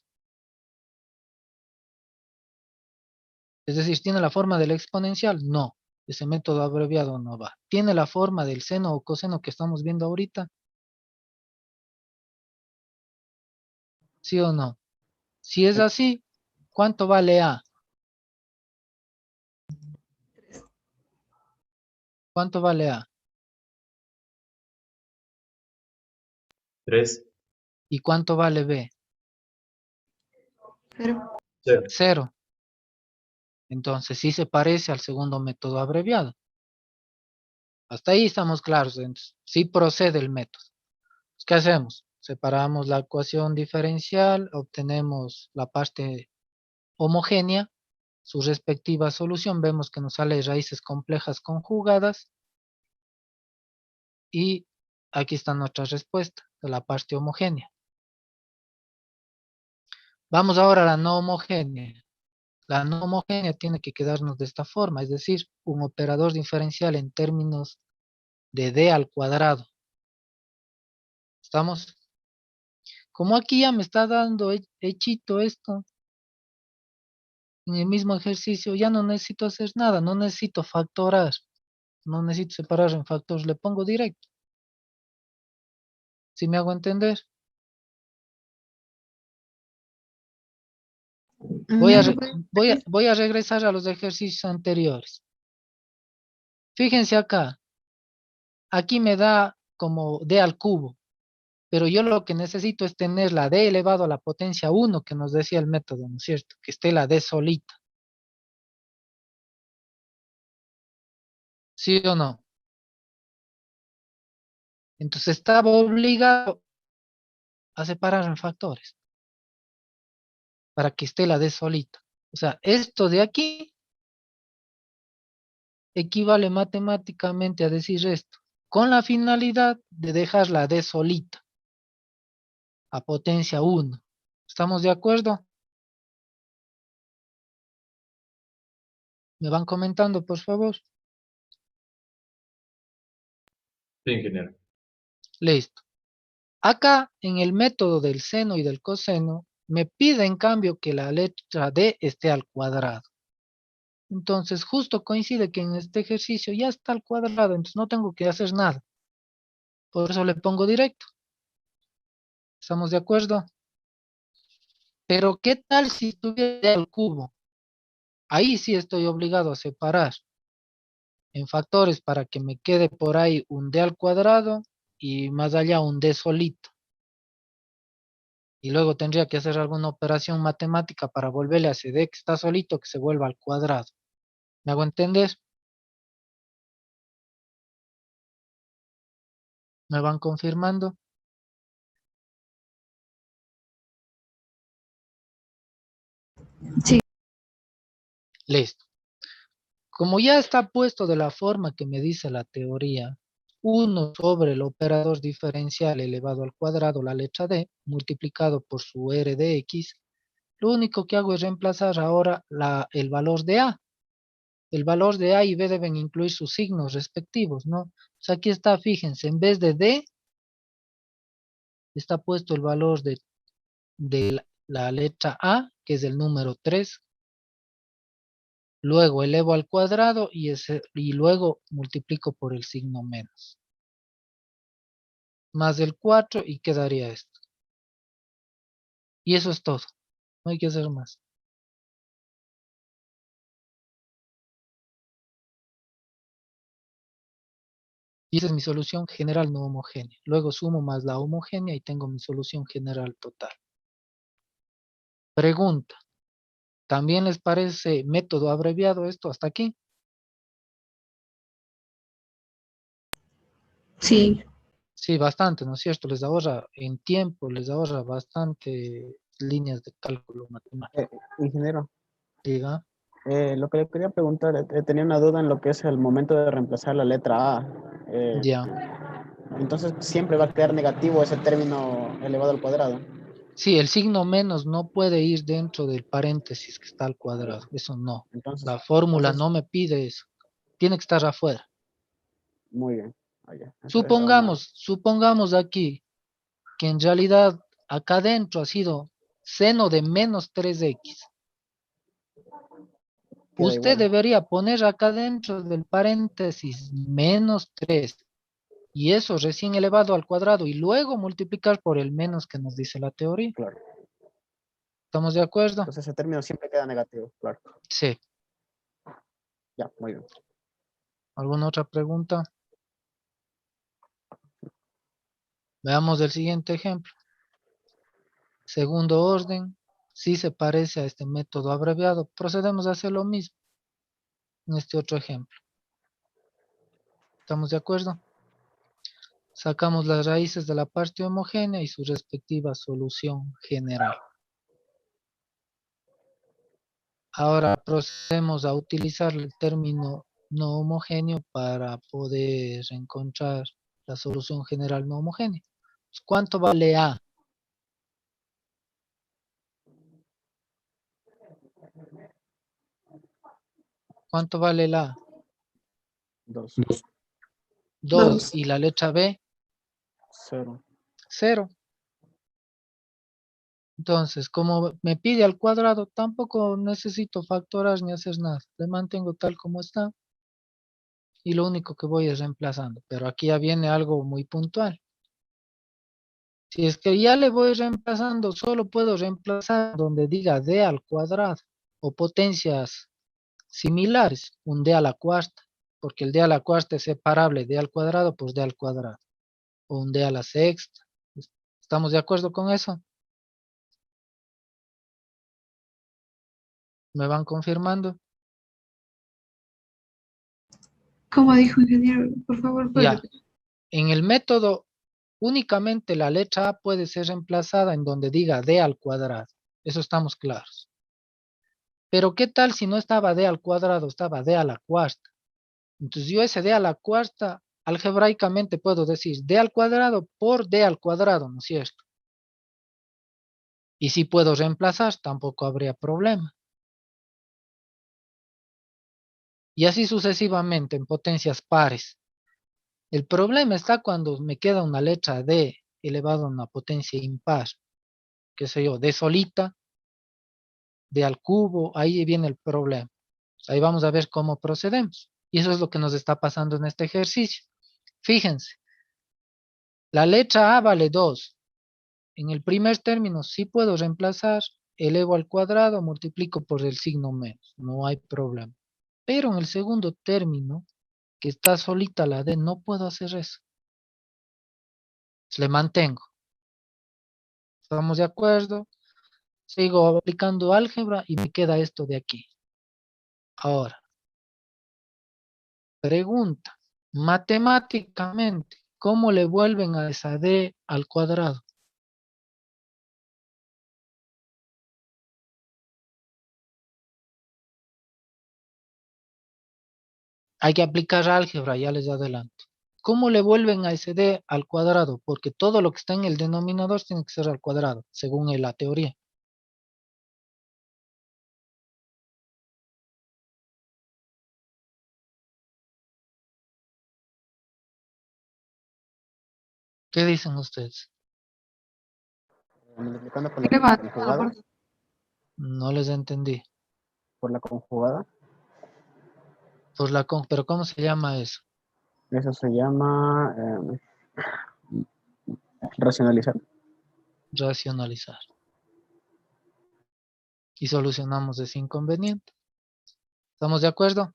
Es decir, ¿tiene la forma del exponencial? No, ese método abreviado no va. ¿Tiene la forma del seno o coseno que estamos viendo ahorita? ¿Sí o no? Si es así, ¿cuánto vale A? ¿Cuánto vale A? 3, ¿Y cuánto vale B? 0. 0. 0. Entonces sí se parece al segundo método abreviado. Hasta ahí estamos claros. Entonces, sí procede el método. ¿Qué hacemos? Separamos la ecuación diferencial, obtenemos la parte homogénea, su respectiva solución. Vemos que nos sale raíces complejas conjugadas. Y aquí está nuestra respuesta de la parte homogénea. Vamos ahora a la no homogénea. La no homogénea tiene que quedarnos de esta forma, es decir, un operador diferencial en términos de d al cuadrado. ¿Estamos? Como aquí ya me está dando hechito esto, en el mismo ejercicio, ya no necesito hacer nada, no necesito factorar, no necesito separar en factores, le pongo directo. ¿Sí me hago entender? Voy a, ¿Me lo puedes repetir? voy a regresar a los ejercicios anteriores. Fíjense acá, aquí me da como d al cubo, pero yo lo que necesito es tener la d elevado a la potencia 1 que nos decía el método, ¿no es cierto? Que esté la d solita. ¿Sí o no? Entonces estaba obligado a separar en factores para que esté la d solita. O sea, esto de aquí equivale matemáticamente a decir esto, con la finalidad de dejar la d solita. a potencia 1. ¿Estamos de acuerdo? ¿Me van comentando, por favor? Sí, ingeniero. Listo. Acá, en el método del seno y del coseno, me pide en cambio que la letra D esté al cuadrado. Entonces, justo coincide que en este ejercicio ya está al cuadrado, entonces no tengo que hacer nada. Por eso le pongo directo. ¿Estamos de acuerdo? Pero, ¿qué tal si tuviera D al cubo? Ahí sí estoy obligado a separar en factores para que me quede por ahí un D al cuadrado y más allá un D solito. Y luego tendría que hacer alguna operación matemática para volverle a ese D que está solito que se vuelva al cuadrado. ¿Me hago entender? ¿Me van confirmando? Sí. Listo. Como ya está puesto de la forma que me dice la teoría, 1 sobre el operador diferencial elevado al cuadrado, la letra D, multiplicado por su R de X, lo único que hago es reemplazar ahora el valor de A. El valor de A y B deben incluir sus signos respectivos, ¿no? O sea, aquí está, fíjense, en vez de D, está puesto el valor de la letra A, que es el número 3. Luego elevo al cuadrado y luego multiplico por el signo menos. Más el 4 y quedaría esto. Y eso es todo. No hay que hacer más. Y esa es mi solución general no homogénea. Luego sumo más la homogénea y tengo mi solución general total. Pregunta. ¿También les parece método abreviado esto hasta aquí? Sí. Sí, bastante, ¿no es cierto? Les ahorra en tiempo, les ahorra bastante líneas de cálculo matemático. Ingeniero, Diga. lo que le quería preguntar, tenía una duda en lo que es el momento de reemplazar la letra A. Ya. Entonces siempre va a quedar negativo ese término elevado al cuadrado. Sí, el signo menos no puede ir dentro del paréntesis que está al cuadrado. Eso no. Entonces, La fórmula entonces no me pide eso. Tiene que estar afuera. muy bien. Ah, ya. Eso era una... Supongamos aquí que en realidad acá adentro ha sido seno de menos 3x. Queda Usted igual. debería poner acá dentro del paréntesis menos 3 y eso recién elevado al cuadrado y luego multiplicar por el menos que nos dice la teoría. Claro. ¿Estamos de acuerdo? Entonces ese término siempre queda negativo. Claro. Sí. Ya, muy bien. ¿Alguna otra pregunta? Veamos el siguiente ejemplo. Segundo orden, si se parece a este método abreviado, procedemos a hacer lo mismo en este otro ejemplo. ¿Estamos de acuerdo? Sacamos las raíces de la parte homogénea y su respectiva solución general. Ahora procedemos a utilizar el término no homogéneo para poder encontrar la solución general no homogénea. ¿Cuánto vale A? ¿Cuánto vale la A? 2. 2. Dos. ¿Y la letra B? 0. 0. Entonces, como me pide al cuadrado, tampoco necesito factorar ni hacer nada. Le mantengo tal como está. Y lo único que voy es reemplazando. Pero aquí ya viene algo muy puntual. Si es que ya le voy reemplazando, solo puedo reemplazar donde diga d al cuadrado o potencias similares, un d a la cuarta, porque el d a la cuarta es separable d al cuadrado por d al cuadrado, o un d a la sexta. ¿Estamos de acuerdo con eso? ¿Me van confirmando? ¿Cómo dijo, ingeniero? Por favor, puede Ya, repetir. en el método únicamente la letra A puede ser reemplazada en donde diga d al cuadrado. Eso estamos claros. Pero ¿qué tal si no estaba d al cuadrado, estaba d a la cuarta? Entonces yo ese d a la cuarta, algebraicamente puedo decir d al cuadrado por d al cuadrado, ¿no es cierto? Y si puedo reemplazar, tampoco habría problema. Y así sucesivamente en potencias pares. El problema está cuando me queda una letra D elevado a una potencia impar. Qué sé yo, D solita, D al cubo, ahí viene el problema. Ahí vamos a ver cómo procedemos. Y eso es lo que nos está pasando en este ejercicio. Fíjense, la letra A vale 2. En el primer término sí puedo reemplazar, elevo al cuadrado, multiplico por el signo menos, no hay problema. Pero en el segundo término, que está solita la D, no puedo hacer eso. Le mantengo. ¿Estamos de acuerdo? Sigo aplicando álgebra y me queda esto de aquí. Ahora, pregunta. Matemáticamente, ¿cómo le vuelven a esa D al cuadrado? Hay que aplicar álgebra, ya les adelanto. ¿Cómo le vuelven a ese D al cuadrado? Porque todo lo que está en el denominador tiene que ser al cuadrado, según la teoría. ¿Qué dicen ustedes? Multiplicando por la Elevado, conjugada. No les entendí. Por la conjugada. Pues pero ¿cómo se llama eso? Eso se llama racionalizar. Racionalizar. Y solucionamos ese inconveniente. ¿Estamos de acuerdo?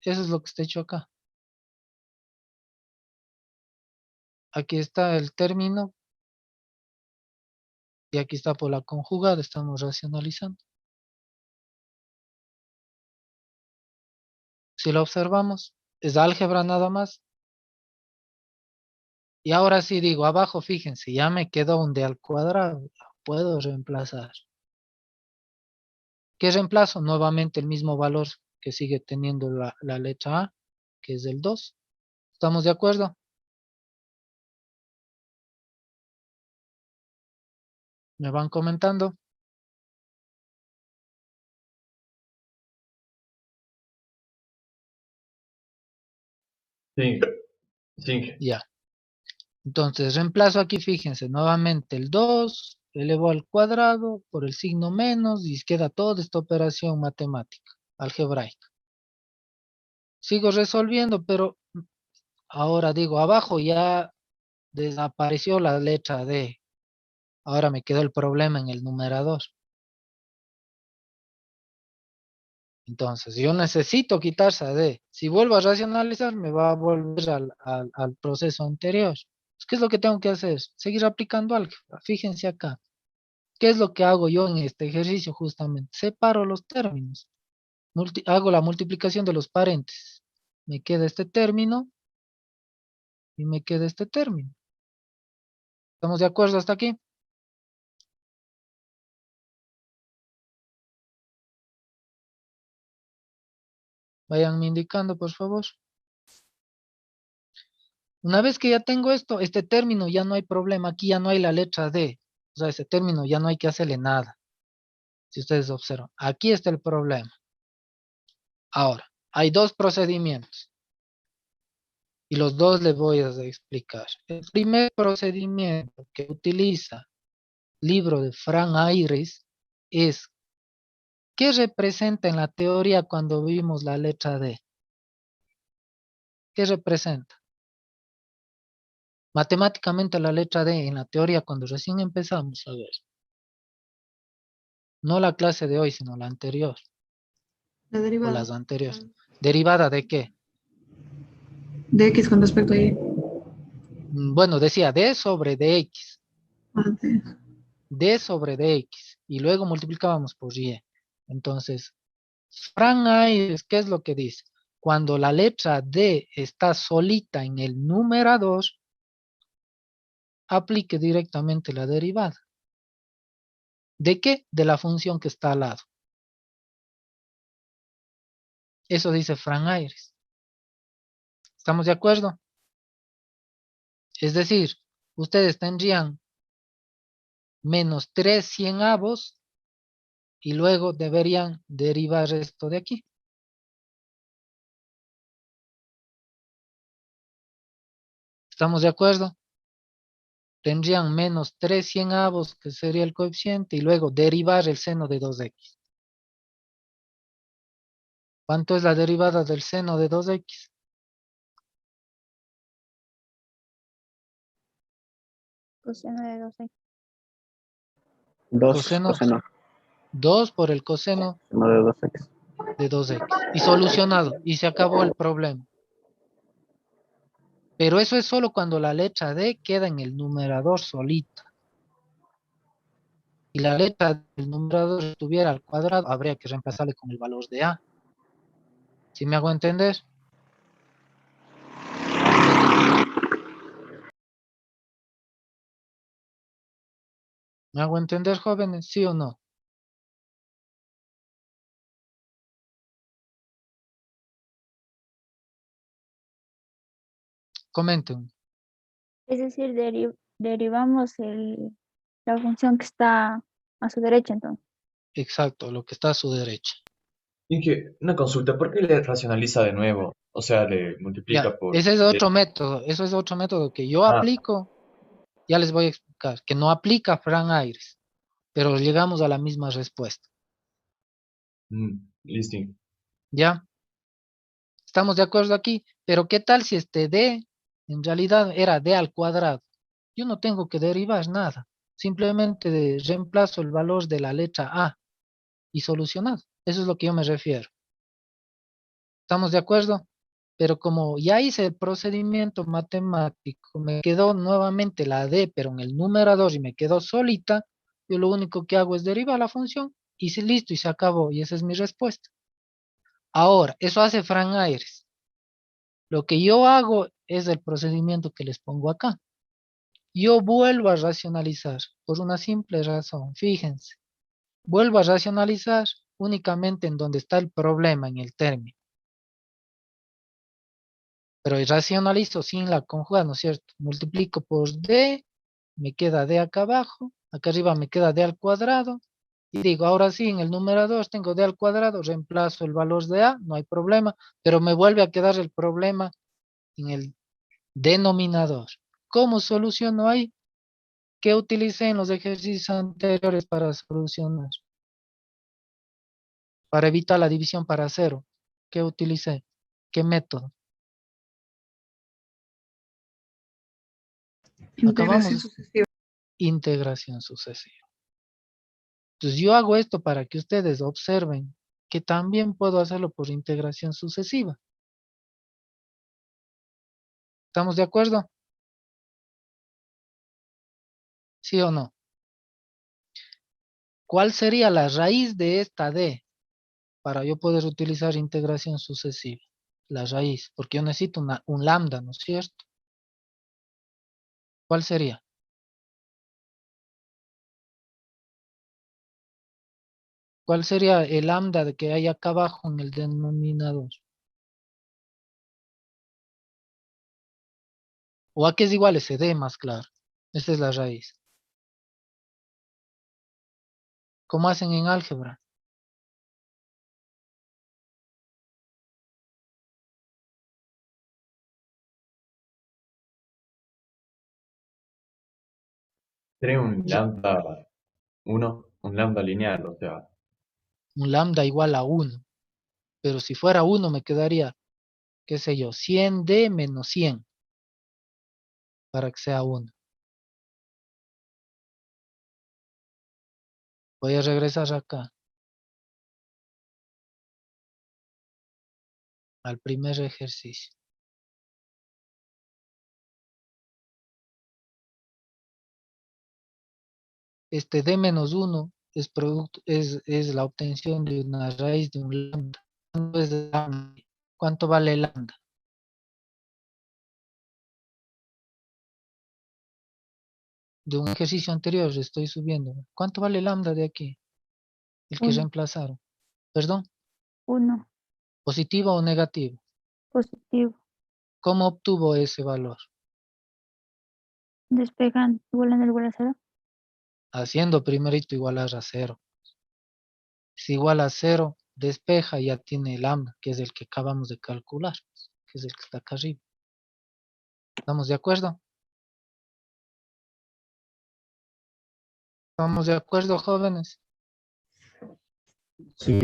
Eso es lo que está hecho acá. Aquí está el término. Y aquí está por la conjugada. Estamos racionalizando. Si lo observamos, es álgebra nada más. Y ahora sí digo, abajo fíjense, ya me quedó un D al cuadrado. Puedo reemplazar. ¿Qué reemplazo? Nuevamente el mismo valor que sigue teniendo la letra A, que es el 2. ¿Estamos de acuerdo? ¿Me van comentando? Sí, sí. Ya. Entonces, reemplazo aquí, fíjense, nuevamente el 2 elevo al cuadrado por el signo menos y queda toda esta operación matemática, algebraica. Sigo resolviendo, pero ahora digo, abajo ya desapareció la letra D. Ahora me quedó el problema en el numerador. Entonces, yo necesito quitar esa D. Si vuelvo a racionalizar, me va a volver al proceso anterior. ¿Qué es lo que tengo que hacer? Seguir aplicando álgebra. Fíjense acá. ¿Qué es lo que hago yo en este ejercicio justamente? Separo los términos. Hago la multiplicación de los paréntesis. Me queda este término y me queda este término. ¿Estamos de acuerdo hasta aquí? Váyanme indicando, por favor. Una vez que ya tengo esto, este término ya no hay problema. Aquí ya no hay la letra D. O sea, ese término ya no hay que hacerle nada. Si ustedes observan. Aquí está el problema. Ahora, hay dos procedimientos. Y los dos les voy a explicar. El primer procedimiento que utiliza el libro de Frank Ayres es ¿qué representa en la teoría cuando vimos la letra D? ¿Qué representa? Matemáticamente la letra D en la teoría cuando recién empezamos a ver. No la clase de hoy, sino la anterior. La O derivada las anteriores. ¿Derivada de qué? de X con respecto a Y. Bueno, decía D sobre dx. Ah, de- D sobre dx. Y luego multiplicábamos por Y. Entonces, Frank Ayres, ¿qué es lo que dice? Cuando la letra D está solita en el numerador, aplique directamente la derivada. ¿De qué? De la función que está al lado. Eso dice Frank Ayres. ¿Estamos de acuerdo? Es decir, ustedes tendrían menos 3/100 y luego deberían derivar esto de aquí. ¿Estamos de acuerdo? Tendrían menos 3/100 que sería el coeficiente y luego derivar el seno de 2x. ¿Cuánto es la derivada del seno de 2x? Coseno de 2x. 2 Coseno coseno 2 por el coseno no de 2x. de 2x. Y solucionado. Y se acabó el problema. Pero eso es solo cuando la letra D queda en el numerador solita. Si la letra del numerador estuviera al cuadrado, habría que reemplazarle con el valor de A. ¿Sí me hago entender? ¿Me hago entender, jóvenes? ¿Sí o no? Comenten. Es decir, derivamos la función que está a su derecha, entonces. Exacto, lo que está a su derecha. Inge, una consulta, ¿por qué le racionaliza de nuevo? O sea, le Ya, multiplica por... ese es otro método. Eso es otro método que yo Ah, aplico. Ya les voy a explicar. Que no aplica Fran Aires. Pero llegamos a la misma respuesta. listo. ¿Ya? ¿Estamos de acuerdo aquí? Pero ¿qué tal si este D en realidad era D al cuadrado? Yo no tengo que derivar nada. Simplemente reemplazo el valor de la letra A y solucionado. Eso es lo que yo me refiero. ¿Estamos de acuerdo? Pero como ya hice el procedimiento matemático, me quedó nuevamente la D, pero en el numerador y me quedó solita, yo lo único que hago es derivar la función y si listo y se acabó y esa es mi respuesta. Ahora, eso hace Fran Aires. Lo que yo hago es el procedimiento que les pongo acá. Yo vuelvo a racionalizar por una simple razón. Fíjense, vuelvo a racionalizar únicamente en donde está el problema en el término. Pero racionalizo sin la conjugada, ¿no es cierto? Multiplico por D, me queda D acá abajo, acá arriba me queda D al cuadrado. Y digo, ahora sí, en el número 2 tengo D al cuadrado, reemplazo el valor de A, no hay problema, pero me vuelve a quedar el problema en el denominador. ¿Cómo soluciono ahí? ¿Qué utilicé en los ejercicios anteriores para solucionar? Para evitar la división para cero. ¿Qué utilicé? ¿Qué método? Integración Acabamos sucesiva. integración sucesiva. Entonces yo hago esto para que ustedes observen que también puedo hacerlo por integración sucesiva. ¿Estamos de acuerdo? ¿Sí o no? ¿Cuál sería la raíz de esta D para yo poder utilizar integración sucesiva? La raíz, porque yo necesito un lambda, ¿no es cierto? ¿Cuál sería? ¿Cuál sería el lambda de que hay acá abajo en el denominador? ¿O a qué es igual ese D más claro? Esa es la raíz. ¿Cómo hacen en álgebra? Tiene un Yo- lambda 1, un lambda lineal, o sea, Un lambda igual a 1. Pero si fuera 1 me quedaría, qué sé yo, 100D menos 100 para que sea 1. Voy a regresar acá al primer ejercicio. Este D menos 1 es la obtención de una raíz de un lambda. ¿Cuánto es lambda? ¿Cuánto vale lambda? De un ejercicio anterior estoy subiendo. ¿Cuánto vale lambda de aquí? El que 1, reemplazaron. ¿Perdón? 1, ¿Positivo o negativo? positivo. ¿Cómo obtuvo ese valor? Despegan, igual en el igual a 0. Haciendo primerito igualar a 0. Si igual a 0, despeja, ya tiene el lambda, que es el que acabamos de calcular, que es el que está acá arriba. ¿Estamos de acuerdo? ¿Estamos de acuerdo, jóvenes? Sí.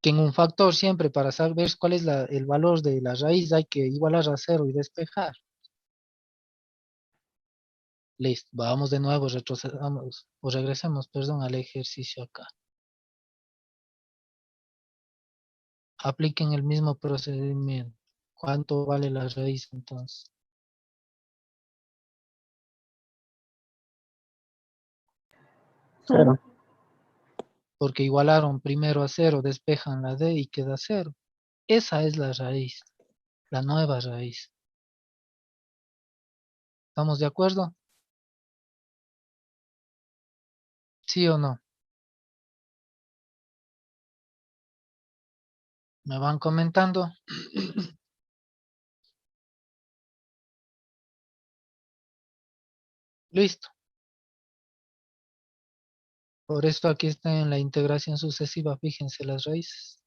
Que en un factor siempre para saber cuál es el valor de la raíz hay que igualar a 0 y despejar. Listo, vamos de nuevo, retrocedamos o regresemos, perdón, al ejercicio acá. Apliquen el mismo procedimiento. ¿Cuánto vale la raíz entonces? Cero. Porque igualaron primero a 0, despejan la d y queda 0. Esa es la raíz, la nueva raíz. ¿Estamos de acuerdo? ¿Sí o no? ¿Me van comentando? Listo. Por esto aquí está en la integración sucesiva, fíjense las raíces.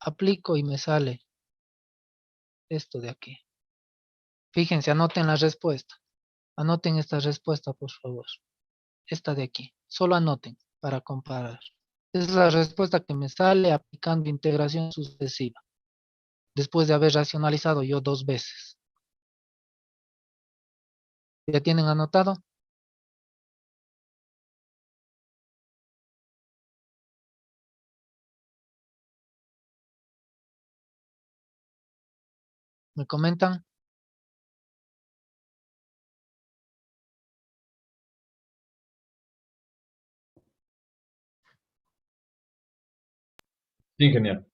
Aplico y me sale esto de aquí. Fíjense, anoten la respuesta. Anoten esta respuesta, por favor. Esta de aquí. Solo anoten para comparar. Es la respuesta que me sale aplicando integración sucesiva. Después de haber racionalizado yo 2 veces. ¿Ya tienen anotado? ¿Me comentan? Sí, genial.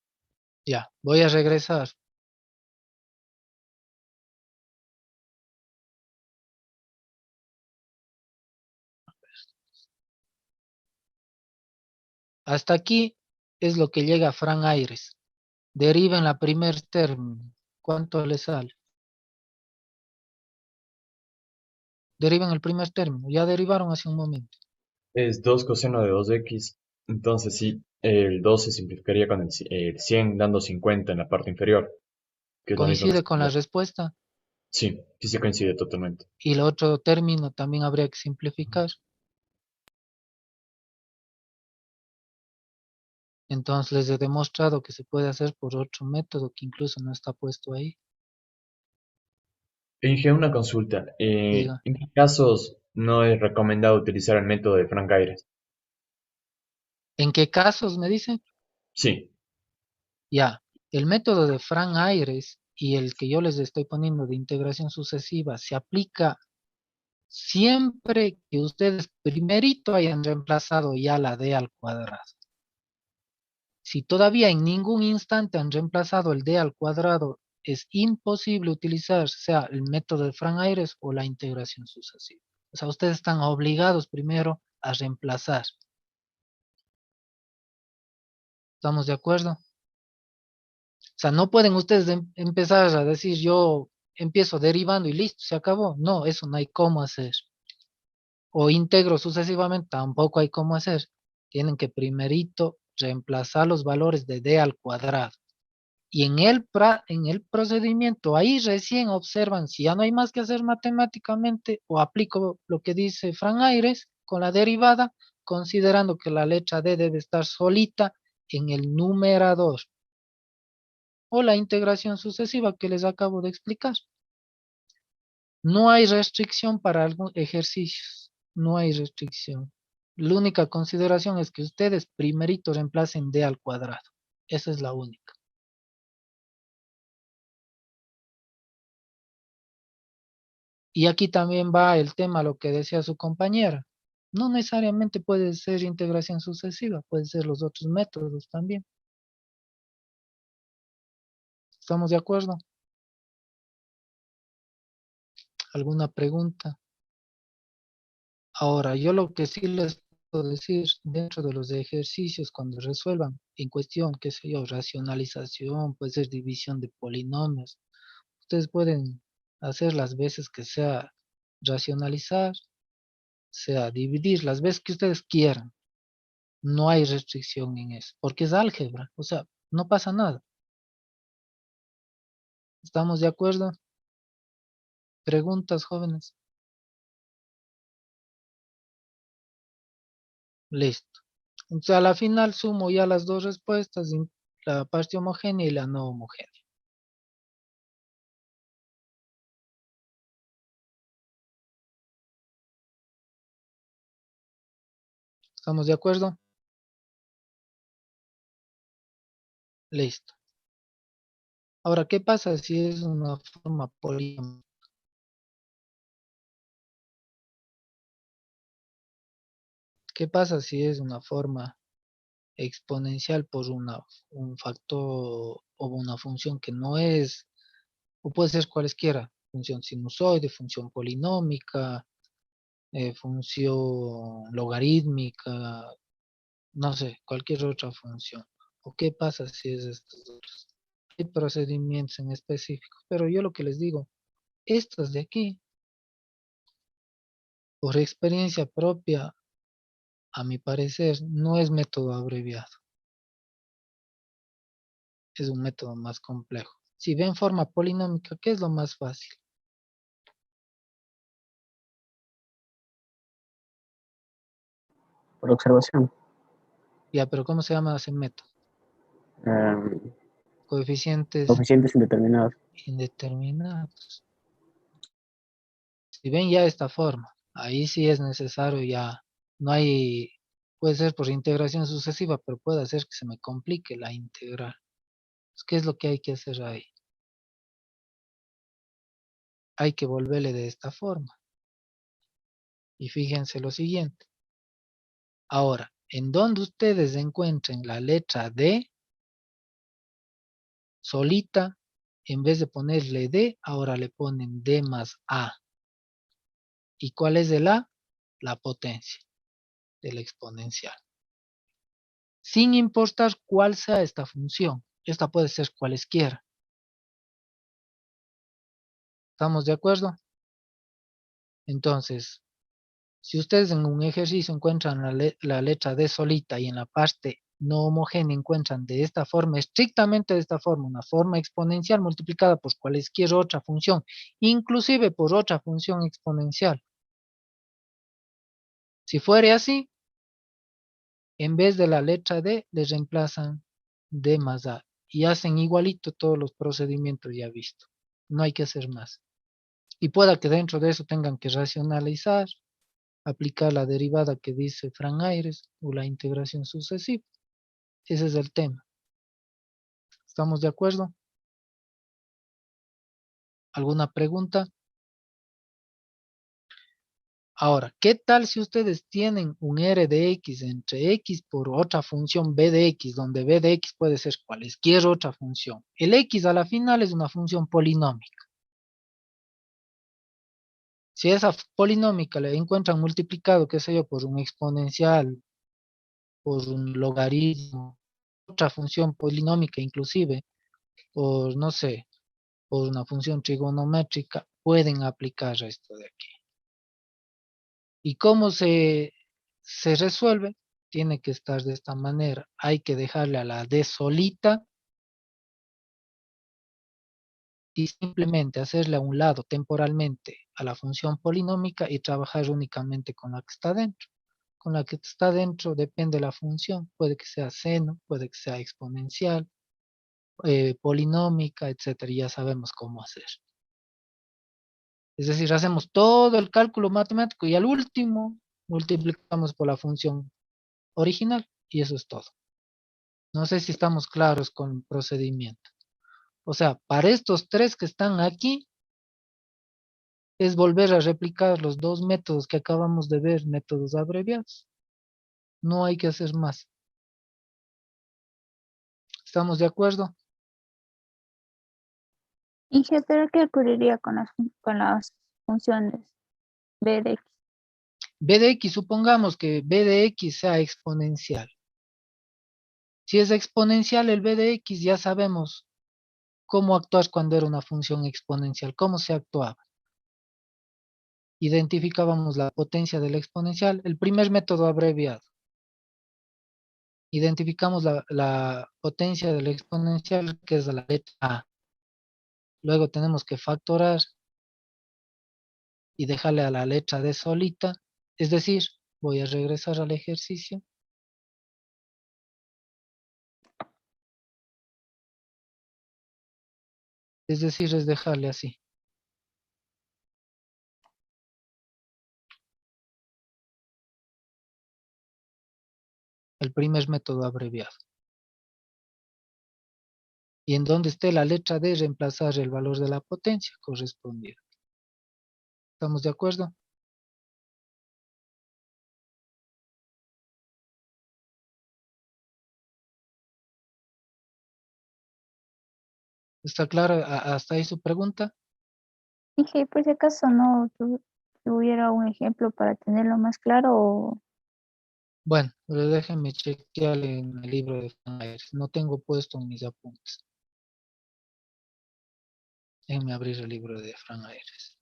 Ya, voy a regresar. Hasta aquí es lo que llega a Fran Aires. Deriva en la primer término. ¿Cuánto le sale? Deriva en el primer término. Ya derivaron hace un momento. Es 2 coseno de 2x. Entonces sí, el 2 se simplificaría con el 100 dando 50 en la parte inferior, que es lo mismo que... Coincide con la respuesta. Sí, sí se coincide totalmente. Y el otro término también habría que simplificar. Entonces les he demostrado que se puede hacer por otro método que incluso no está puesto ahí. Inge, una consulta. Diga, ¿En qué casos no es recomendado utilizar el método de Frank-Ayres? ¿en qué casos me dicen? Sí. Ya, el método de Frank Ayres y el que yo les estoy poniendo de integración sucesiva se aplica siempre que ustedes primerito hayan reemplazado ya la d al cuadrado. Si todavía en ningún instante han reemplazado el d al cuadrado, es imposible utilizar sea el método de Frank Ayres o la integración sucesiva. O sea, ustedes están obligados primero a reemplazar. ¿Estamos de acuerdo? O sea, no pueden ustedes empezar a decir yo empiezo derivando y listo, se acabó. No, eso no hay cómo hacer. O integro sucesivamente, tampoco hay cómo hacer. Tienen que primerito reemplazar los valores de d al cuadrado. Y en el procedimiento, ahí recién observan si ya no hay más que hacer matemáticamente o aplico lo que dice Frank Ayres con la derivada, considerando que la letra d debe estar solita en el numerador. O la integración sucesiva que les acabo de explicar. No hay restricción para algunos ejercicios. No hay restricción. La única consideración es que ustedes primerito reemplacen d al cuadrado. Esa es la única. Y aquí también va el tema, lo que decía su compañera. No necesariamente puede ser integración sucesiva, pueden ser los otros métodos también. ¿Estamos de acuerdo? ¿Alguna pregunta? Ahora, yo lo que sí les puedo decir dentro de los ejercicios cuando resuelvan en cuestión, qué sé yo, racionalización, puede ser división de polinomios, ustedes pueden hacer las veces que sea racionalizar, sea dividir las veces que ustedes quieran. No hay restricción en eso, porque es álgebra, o sea, no pasa nada. ¿Estamos de acuerdo? ¿Preguntas, jóvenes? Listo. Entonces a la final sumo ya las dos respuestas, la parte homogénea y la no homogénea. ¿Estamos de acuerdo? Listo. Ahora, ¿qué pasa si es una forma polinómica? ¿Qué pasa si es una forma exponencial por un factor o una función que no es, o puede ser cualesquiera, función sinusoide, función polinómica, función logarítmica, no sé, cualquier otra función? ¿O qué pasa si es estos otros? Hay procedimientos en específico, pero yo lo que les digo, estas de aquí, por experiencia propia, a mi parecer, no es método abreviado, es un método más complejo. Si ven forma polinómica, ¿qué es lo más fácil? Por observación. Ya, pero ¿cómo se llama ese método? Eh, Coeficientes Coeficientes indeterminados. indeterminados. Si ven ya esta forma, ahí sí es necesario ya, no hay, puede ser por integración sucesiva, pero puede hacer que se me complique la integral. ¿Qué es lo que hay que hacer ahí? Hay que volverle de esta forma. Y fíjense lo siguiente. Ahora, en donde ustedes encuentren la letra D solita, en vez de ponerle D, ahora le ponen D más A. ¿Y cuál es el A? La potencia del exponencial. Sin importar cuál sea esta función. Esta puede ser cualesquiera. ¿Estamos de acuerdo? Entonces, si ustedes en un ejercicio encuentran la letra D solita y en la parte no homogénea encuentran de esta forma, estrictamente de esta forma, una forma exponencial multiplicada por cualquier otra función, inclusive por otra función exponencial. Si fuere así, en vez de la letra D, les reemplazan D más A y hacen igualito todos los procedimientos ya vistos. No hay que hacer más. Y pueda que dentro de eso tengan que racionalizar, aplicar la derivada que dice Frank Ayres o la integración sucesiva. Ese es el tema. ¿Estamos de acuerdo? ¿Alguna pregunta? Ahora, ¿qué tal si ustedes tienen un R de X entre X por otra función B de X, donde B de X puede ser cualquier otra función? El X a la final es una función polinómica. Si esa polinómica le encuentran multiplicado, qué sé yo, por un exponencial, por un logaritmo, otra función polinómica inclusive, por, no sé, por una función trigonométrica, pueden aplicar esto de aquí. ¿Y cómo se resuelve? Tiene que estar de esta manera. Hay que dejarle a la D solita y simplemente hacerle a un lado temporalmente a la función polinómica y trabajar únicamente con la que está dentro. Con la que está dentro depende la función. Puede que sea seno, puede que sea exponencial, polinómica, etcétera. Y ya sabemos cómo hacer. Es decir, hacemos todo el cálculo matemático y al último multiplicamos por la función original y eso es todo. No sé si estamos claros con el procedimiento. O sea, para estos tres que están aquí, es volver a replicar los dos métodos que acabamos de ver, métodos abreviados. No hay que hacer más. ¿Estamos de acuerdo? Inge, pero ¿qué ocurriría con las funciones b de x? B de X, supongamos que B de X sea exponencial. Si es exponencial el B de X, ya sabemos cómo actuar cuando era una función exponencial, cómo se actuaba. identificábamos la potencia del exponencial. El primer método abreviado. Identificamos la potencia del exponencial, que es la letra A. Luego tenemos que factorar y dejarle a la letra D solita. Es decir, voy a regresar al ejercicio. Es decir, es dejarle así. El primer método abreviado. Y en donde esté la letra D, reemplazar el valor de la potencia correspondiente. ¿Estamos de acuerdo? ¿Está claro hasta ahí su pregunta? Dije, por si acaso no tuviera un ejemplo para tenerlo más claro o Bueno, pero déjenme chequear en el libro de Fran Aires. No tengo puesto en mis apuntes. Déjenme abrir el libro de Fran Aires.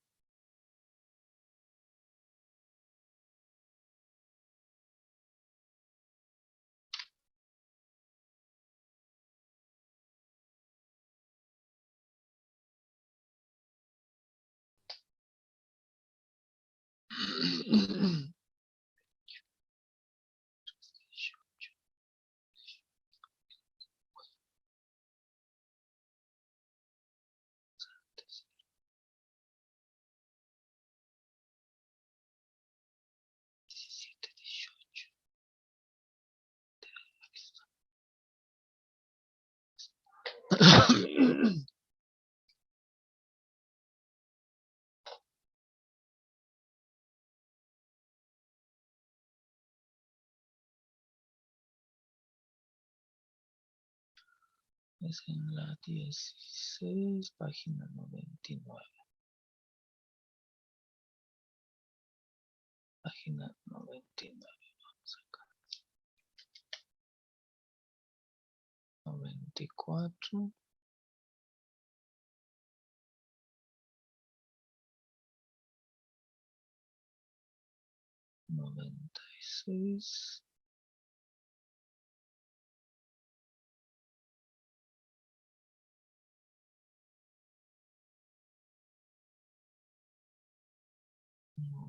Es en la 16, página 99. Página 99. Vamos acá. 94. 96.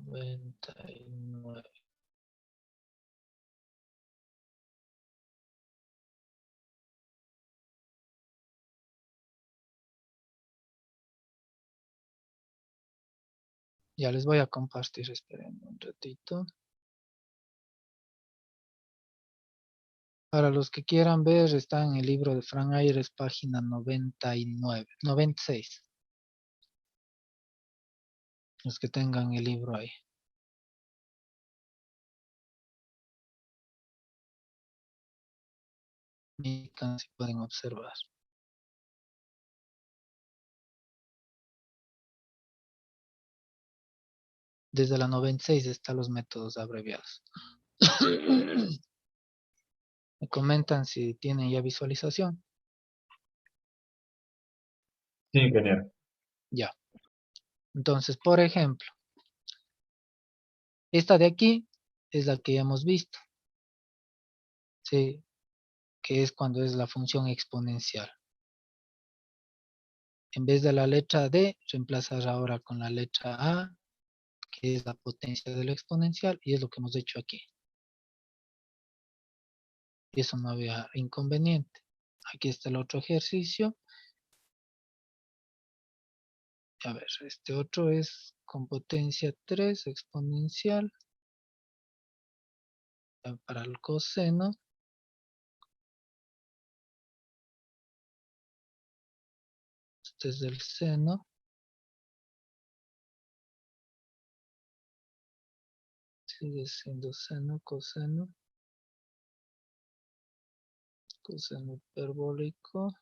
99. Ya les voy a compartir, esperen un ratito. Para los que quieran ver, está en el libro de Fran Aires, página 99, 96. Los que tengan el libro ahí. Mican, si pueden observar. Desde la 96 están los métodos abreviados. Me comentan si tienen ya visualización. Sí, ingeniero. Ya. Entonces, por ejemplo, esta de aquí es la que ya hemos visto. Sí, que es cuando es la función exponencial. En vez de la letra D, reemplazar ahora con la letra A, que es la potencia del exponencial, y es lo que hemos hecho aquí. Y eso no había inconveniente. Aquí está el otro ejercicio. A ver, este otro es con potencia 3 exponencial. Para el coseno. Este es del seno. Sigue siendo seno, coseno. Coseno hiperbólico.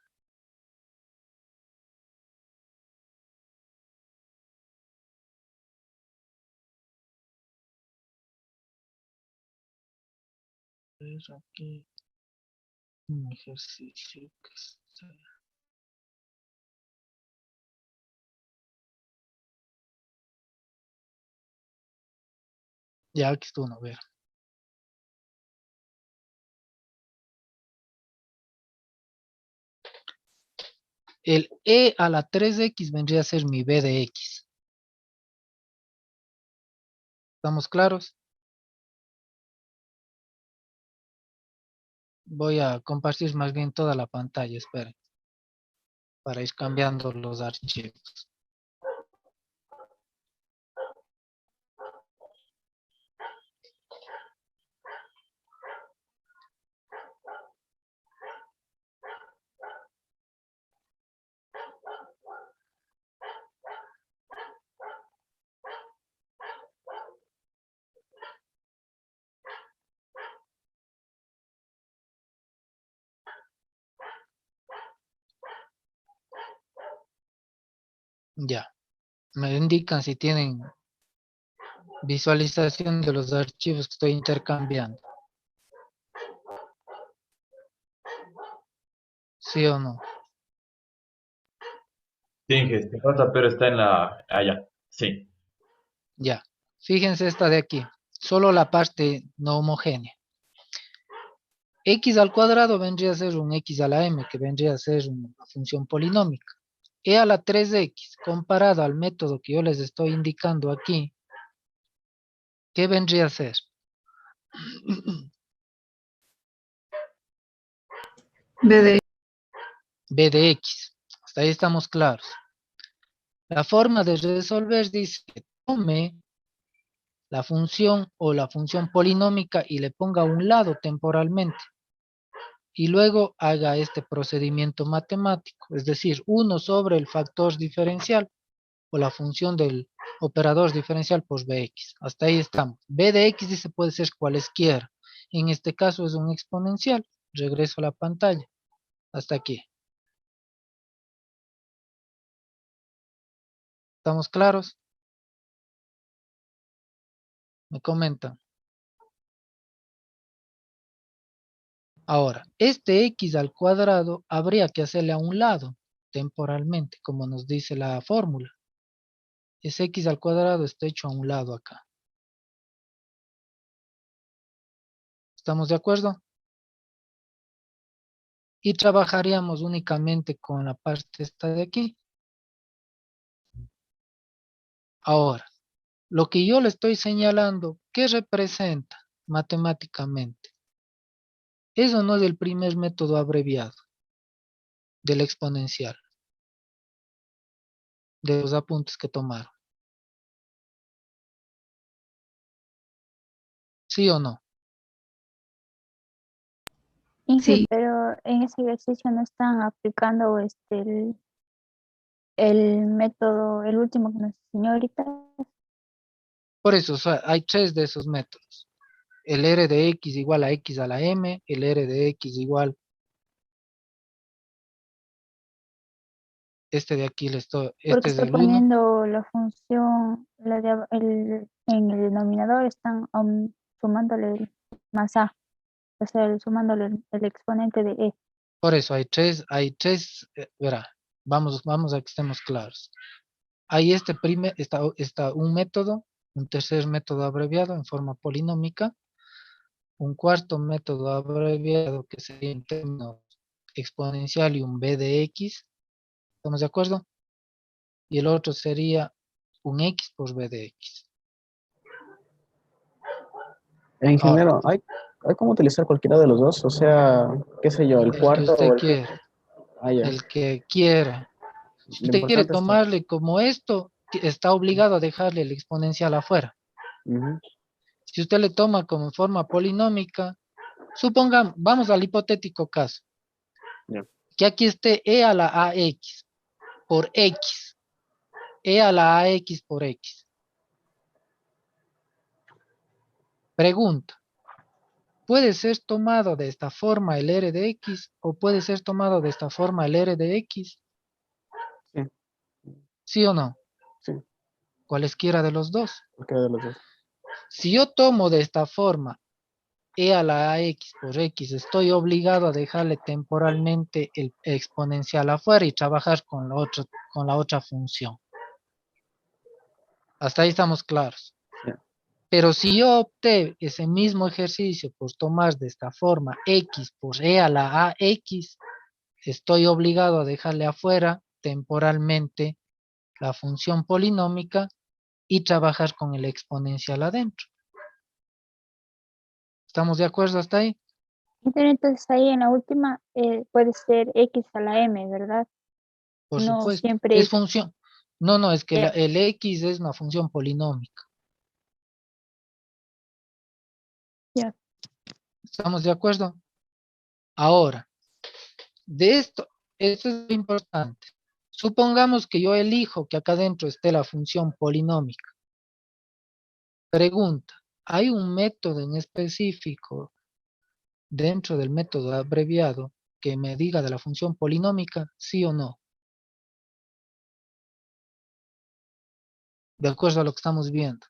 Aquí un ejercicio que está. Ya aquí está uno, a ver. El e a la 3x vendría a ser mi b de x. ¿Estamos claros? Voy a compartir más bien toda la pantalla, esperen, para ir cambiando los archivos. Ya, me indican si tienen visualización de los archivos que estoy intercambiando. ¿Sí o no? Sí, este J, pero está en la... Ah, ya. Sí. Ya. Fíjense esta de aquí. Solo la parte no homogénea. X al cuadrado vendría a ser un X a la M, que vendría a ser una función polinómica. E a la 3X, comparado al método que yo les estoy indicando aquí, ¿qué vendría a ser? B de B de X. Hasta ahí estamos claros. La forma de resolver dice que tome la función o la función polinómica y le ponga a un lado temporalmente. Y luego haga este procedimiento matemático, es decir, 1 sobre el factor diferencial o la función del operador diferencial por Bx. Hasta ahí estamos. B de X dice puede ser cualesquiera. En este caso es un exponencial. Regreso a la pantalla. Hasta aquí. ¿Estamos claros? Me comentan. Ahora, este X al cuadrado habría que hacerle a un lado temporalmente, como nos dice la fórmula. Ese X al cuadrado está hecho a un lado acá. ¿Estamos de acuerdo? Y trabajaríamos únicamente con la parte esta de aquí. Ahora, lo que yo le estoy señalando, ¿qué representa matemáticamente? Eso no es el primer método abreviado del exponencial, de los apuntes que tomaron. ¿Sí o no? Inge, sí. pero en ese ejercicio no están aplicando el método, el último que nos enseñó ahorita. Por eso, o sea, hay 3 de esos métodos. El R de X igual a X a la M, el R de X igual, este de aquí, Porque este es está el 1. poniendo la función, en el denominador están sumándole el más A, o sea, sumándole el exponente de E. Por eso verá, vamos a que estemos claros. Hay está un método, un tercer método abreviado en forma polinómica, un cuarto método abreviado que sería en términos exponencial y un b de x, ¿estamos de acuerdo? Y el otro sería un x por b de x. Ahora, Ingeniero, ¿hay cómo utilizar cualquiera de los dos? O sea, qué sé yo, el el que cuarto o usted el quinto. quiera, Ah, ya. el que quiera. Si Lo usted quiere importante es... tomarle como esto, está obligado a dejarle el exponencial afuera. Ujú, Si usted le toma como forma polinómica, supongamos, vamos al hipotético caso, ya. que aquí esté e a la ax por x, e a la ax por x. Pregunta, ¿puede ser tomado de esta forma el r de x o puede ser tomado de esta forma el r de x? Sí, ¿Sí o no? sí, Cualesquiera de los dos. cualquiera de los dos. Si yo tomo de esta forma e a la ax por x, estoy obligado a dejarle temporalmente el exponencial afuera y trabajar con la otra función. Hasta ahí estamos claros. Ya. Pero si yo opté ese mismo ejercicio por tomar de esta forma x por e a la ax, estoy obligado a dejarle afuera temporalmente la función polinómica y trabajar con el exponencial adentro. ¿Estamos de acuerdo hasta ahí? Entonces ahí en la última puede ser x a la m, ¿verdad? Por No supuesto. siempre Es es función. No, es que ya. el x es una función polinómica. Ya. ¿Estamos de acuerdo? Ahora, de esto es lo importante. Supongamos que yo elijo que acá adentro esté la función polinómica. Pregunta, ¿hay un método en específico dentro del método abreviado que me diga de la función polinómica, sí o no? De acuerdo a lo que estamos viendo.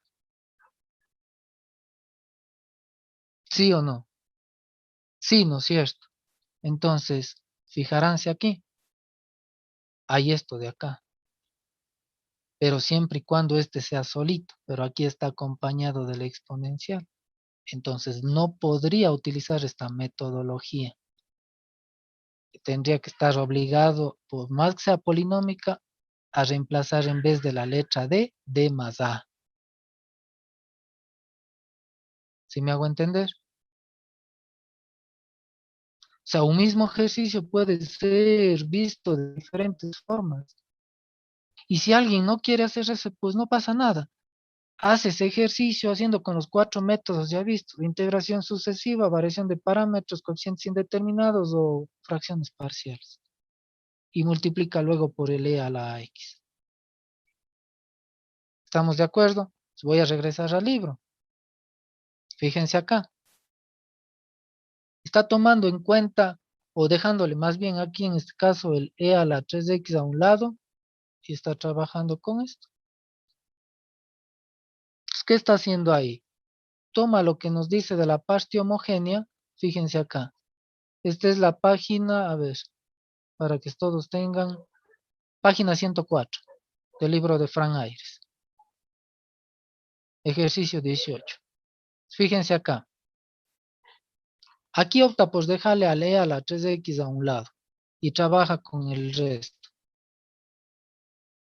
¿Sí o no? Sí, ¿no es cierto? Entonces, fijaránse aquí. Hay esto de acá. Pero siempre y cuando este sea solito. Pero aquí está acompañado del exponencial. Entonces, no podría utilizar esta metodología. Tendría que estar obligado, por más que sea polinómica, a reemplazar en vez de la letra D más A. ¿Sí me hago entender? O sea, un mismo ejercicio puede ser visto de diferentes formas. Y si alguien no quiere hacer eso, pues no pasa nada. Hace ese ejercicio haciendo con los 4 métodos ya vistos: integración sucesiva, variación de parámetros, coeficientes indeterminados o fracciones parciales. Y multiplica luego por el e a la x. ¿Estamos de acuerdo? Voy a regresar al libro. Fíjense acá. Está tomando en cuenta, o dejándole más bien aquí en este caso el e a la 3x a un lado, y está trabajando con esto. ¿Qué está haciendo ahí? Toma lo que nos dice de la parte homogénea. Fíjense acá. Esta es la página, a ver, para que todos tengan, página 104 del libro de Frank Ayres. Ejercicio 18. Fíjense acá. Aquí opta por dejarle al e a la 3x a un lado y trabaja con el resto,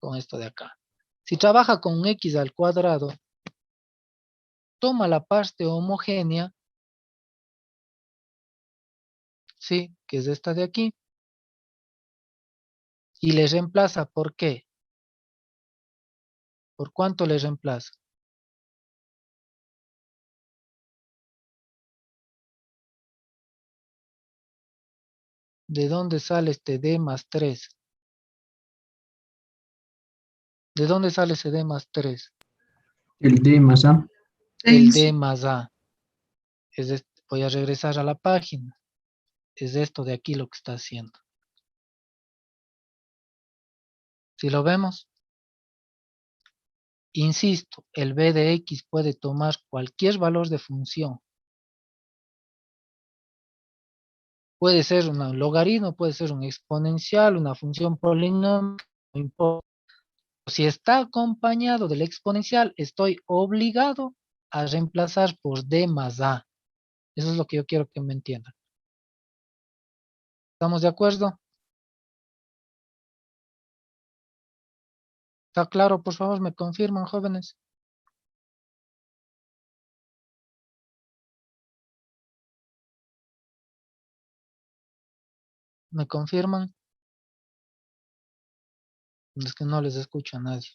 con esto de acá. Si trabaja con un x al cuadrado, toma la parte homogénea, ¿sí? Que es esta de aquí, y le reemplaza, ¿por qué? ¿Por cuánto le reemplaza? ¿De dónde sale este d más 3? ¿De dónde sale ese d más 3? El D más A. El Seis. d más a. Voy a regresar a la página. Es esto de aquí lo que está haciendo. ¿Sí lo vemos? Insisto, el b de x puede tomar cualquier valor de función. Puede ser un logaritmo, puede ser un exponencial, una función polinómica, no importa. Si está acompañado del exponencial, estoy obligado a reemplazar por d más a. Eso es lo que yo quiero que me entiendan. ¿Estamos de acuerdo? ¿Está claro? Por favor, me confirman, jóvenes. ¿Me confirman? Es que no les escucho a nadie.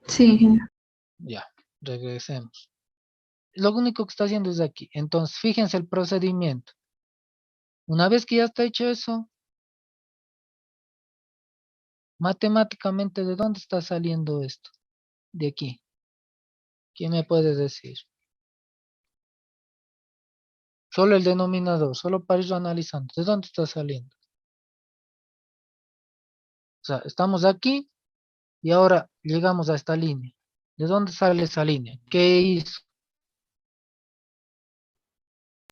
Sí, ingeniero. Ya, regresemos. Lo único que está haciendo es aquí. Entonces, fíjense el procedimiento. Una vez que ya está hecho eso, matemáticamente, ¿de dónde está saliendo esto? De aquí. ¿Quién me puede decir? Solo el denominador, solo para irlo analizando. ¿De dónde está saliendo? O sea, estamos aquí y ahora llegamos a esta línea. ¿De dónde sale esa línea? ¿Qué hizo?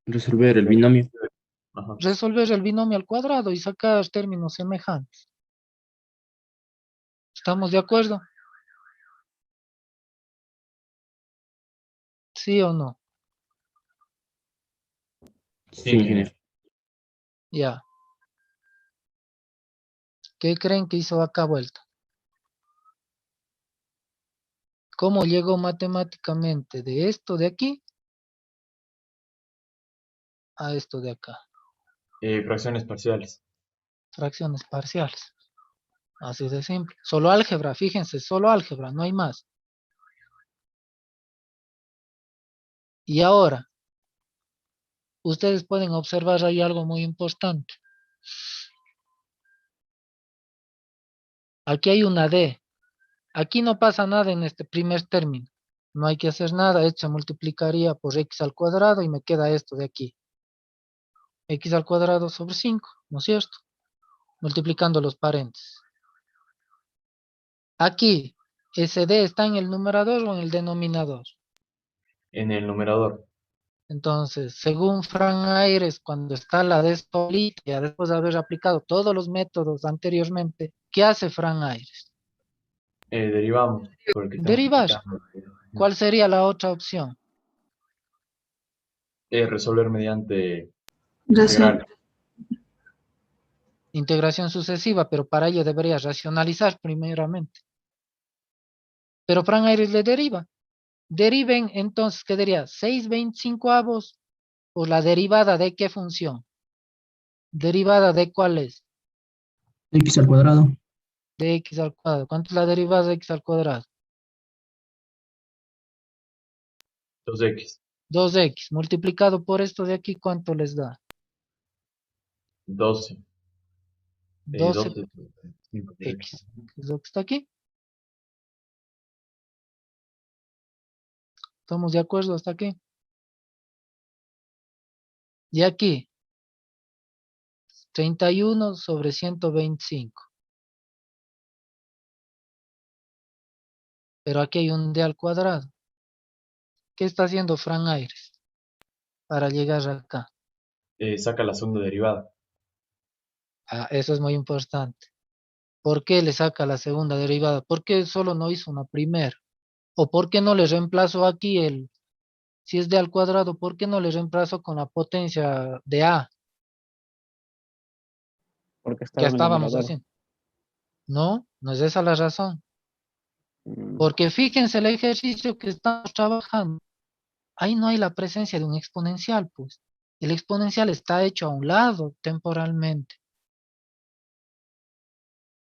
Resolver el binomio. Ajá. Resolver el binomio al cuadrado y sacar términos semejantes. ¿Estamos de acuerdo? ¿Sí o no? Sí, ingeniero. Ya. ¿Qué creen que hizo acá vuelta? ¿Cómo llegó matemáticamente de esto de aquí a esto de acá? Fracciones parciales. Fracciones parciales. Así de simple. Solo álgebra, fíjense, solo álgebra, no hay más. Y ahora, ustedes pueden observar ahí algo muy importante. Aquí hay una D. Aquí no pasa nada en este primer término. No hay que hacer nada. Esto se multiplicaría por x al cuadrado y me queda esto de aquí. X al cuadrado sobre 5, ¿no es cierto? Multiplicando los paréntesis. Aquí, ¿ese D está en el numerador o en el denominador? En el numerador. Entonces, según Frank Ayres, cuando está la D solita, ya después de haber aplicado todos los métodos anteriormente, ¿qué hace Frank Ayres? Derivamos, porque estamos Derivar. aplicando. ¿Cuál sería la otra opción? Resolver mediante Razón. integral. Integración sucesiva, pero para ello debería racionalizar primeramente. Pero Frank Ayres le deriva. Deriven, entonces quedaría 6/25 por la derivada de qué función. ¿Derivada de cuál es? X al cuadrado. De x al cuadrado. ¿Cuánto es la derivada de x al cuadrado? 2x. 2x. Multiplicado por esto de aquí, ¿cuánto les da? 12. 12x. 12. 5 por x. ¿Es lo que está aquí? ¿Estamos de acuerdo hasta aquí? Y aquí, 31 sobre 125. Pero aquí hay un d al cuadrado. ¿Qué está haciendo Frank Ayres para llegar acá? Saca la segunda derivada. Ah, eso es muy importante. ¿Por qué le saca la segunda derivada? ¿Por qué solo no hizo una primera? ¿O por qué no le reemplazo aquí si es d al cuadrado, por qué no le reemplazo con la potencia de a Porque que estaba en el estábamos numerador. haciendo? No, no es esa la razón. Mm, Porque fíjense el ejercicio que estamos trabajando. Ahí no hay la presencia de un exponencial, pues. El exponencial está hecho a un lado temporalmente.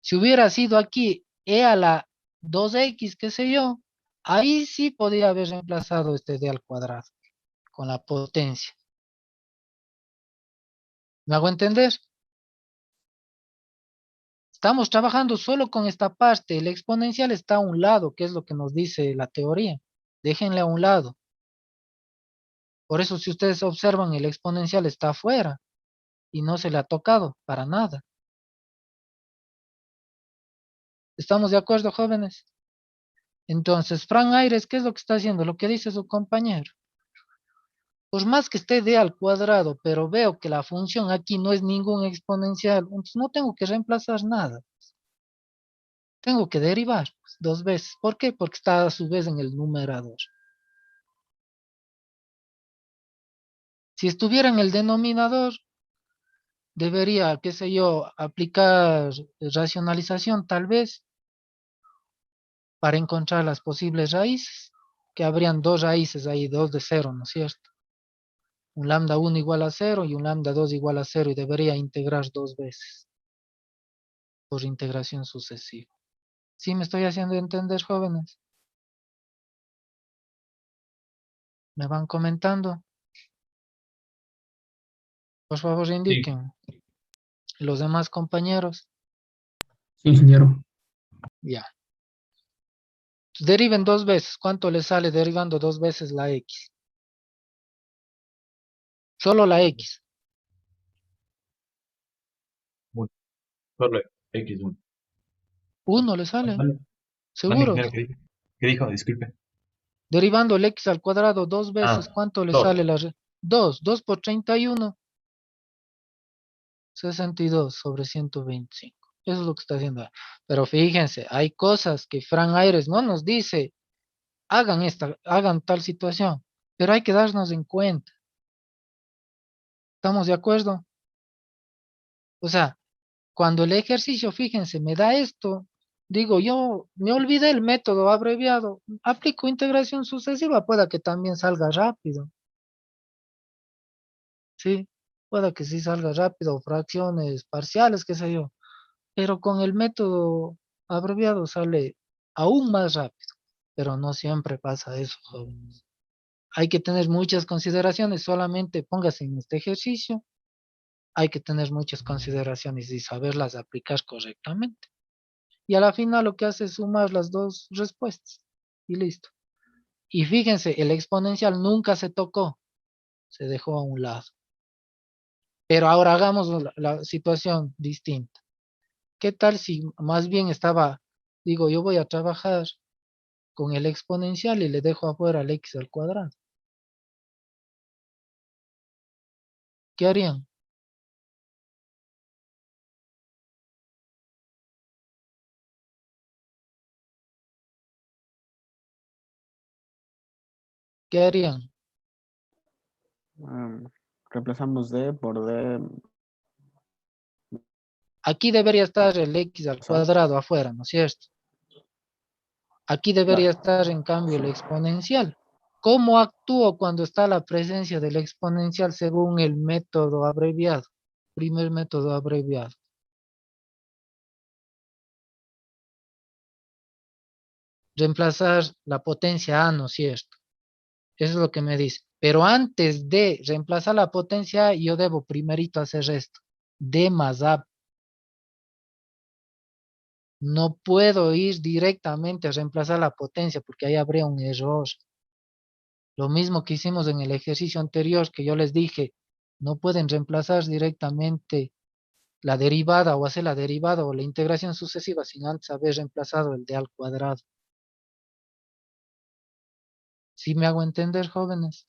Si hubiera sido aquí e a la 2x, qué sé yo, ahí sí podría haber reemplazado este d al cuadrado con la potencia. ¿Me hago entender? Estamos trabajando solo con esta parte. El exponencial está a un lado, que es lo que nos dice la teoría. Déjenle a un lado. Por eso, si ustedes observan, el exponencial está afuera y no se le ha tocado para nada. ¿Estamos de acuerdo, jóvenes? Entonces, Frank Ayres, ¿qué es lo que está haciendo? Lo que dice su compañero. Por más que esté d al cuadrado, pero veo que la función aquí no es ningún exponencial, entonces no tengo que reemplazar nada. Tengo que derivar pues, 2 veces. ¿Por qué? Porque está a su vez en el numerador. Si estuviera en el denominador, debería, qué sé yo, aplicar racionalización tal vez para encontrar las posibles raíces, que habrían dos raíces ahí, dos de cero, ¿no es cierto? Un lambda 1 igual a 0 y un lambda 2 igual a 0 y debería integrar 2 veces por integración sucesiva. ¿Sí me estoy haciendo entender, jóvenes? ¿Me van comentando? Por favor, Sí. indiquen. Los demás compañeros, Sí, ingeniero. ya. Deriven 2 veces. ¿Cuánto les sale derivando 2 veces la x? Solo la x. Uno. Solo x1. 1 le sale. Vale. Mande, ingeniero, ¿Seguros? ¿qué dijo? ¿Qué dijo? Disculpe. Derivando el x al cuadrado 2 veces, Ah, ¿cuánto le 2. sale la 2? 2 por 31, 62 sobre 125. Eso es lo que está haciendo. Pero fíjense, hay cosas que Frank Ayres no nos dice, hagan tal situación. pero hay que darnos en cuenta. ¿Estamos de acuerdo? O sea, cuando el ejercicio, fíjense, me da esto, digo, yo me olvidé el método abreviado, aplico integración sucesiva, pueda que también salga rápido, ¿sí? Pueda que sí salga rápido, fracciones parciales, qué sé yo, pero con el método abreviado sale aún más rápido, pero no siempre pasa eso, jóvenes. Hay que tener muchas consideraciones, solamente póngase en este ejercicio, hay que tener muchas consideraciones y saberlas aplicar correctamente. Y a la final lo que hace es sumar las dos respuestas y listo. Y fíjense, el exponencial nunca se tocó, se dejó a un lado. Pero ahora hagamos la situación distinta. ¿Qué tal si más bien estaba, digo, yo voy a trabajar con el exponencial y le dejo afuera el x al cuadrado? ¿Qué harían? ¿Qué harían? Reemplazamos D por D. Aquí debería estar el x al Pasar. cuadrado afuera, ¿no es cierto? Aquí debería Claro. estar en cambio el exponencial. ¿Cómo actúo cuando está la presencia del exponencial según el método abreviado? Primer método abreviado. Reemplazar la potencia A, ¿no es cierto? Eso es lo que me dice. Pero antes de reemplazar la potencia A, yo debo primerito hacer esto. D más A. No puedo ir directamente a reemplazar la potencia porque ahí habría un error. Lo mismo que hicimos en el ejercicio anterior que yo les dije, no pueden reemplazar directamente la derivada o hacer la derivada o la integración sucesiva sin antes haber reemplazado el d al cuadrado. ¿Sí me hago entender, jóvenes?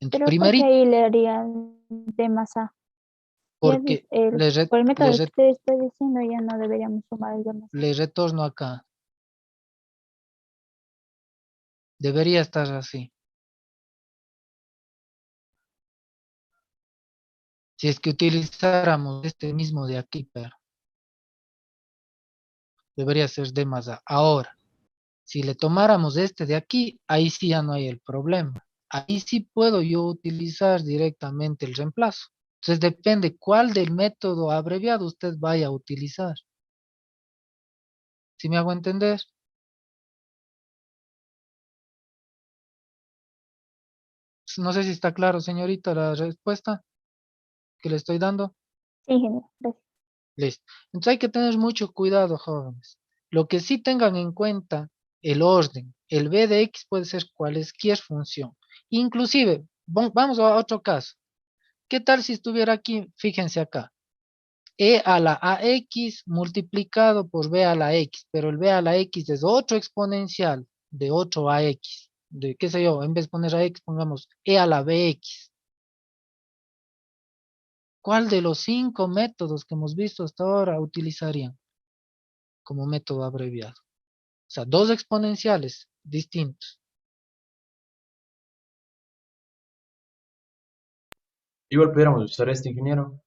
Entonces, Pero porque primerito, ahí le harían de más A. Ya porque por el método le que usted está diciendo ya no deberíamos sumar el de más A. retorno acá. Debería estar así. Si es que utilizáramos este mismo de aquí, pero debería ser d más a. Ahora, si le tomáramos este de aquí, ahí sí ya no hay el problema. Ahí sí puedo yo utilizar directamente el reemplazo. Entonces depende cuál del método abreviado usted vaya a utilizar. ¿Sí me hago entender? No sé si está claro, señorita, la respuesta que le estoy dando. Sí, genial. Gracias. Listo. Entonces hay que tener mucho cuidado, jóvenes. Lo que sí tengan en cuenta, el orden. El b de x puede ser cualquier función. Inclusive, vamos a otro caso. ¿Qué tal si estuviera aquí? Fíjense acá. E a la ax multiplicado por b a la x, pero el b a la x es otro exponencial de otro ax. De qué sé yo, en vez de poner a x, pongamos e a la bx. ¿Cuál de los 5 métodos que hemos visto hasta ahora utilizarían como método abreviado? O sea, dos exponenciales distintos. Igual pudiéramos usar este ingeniero.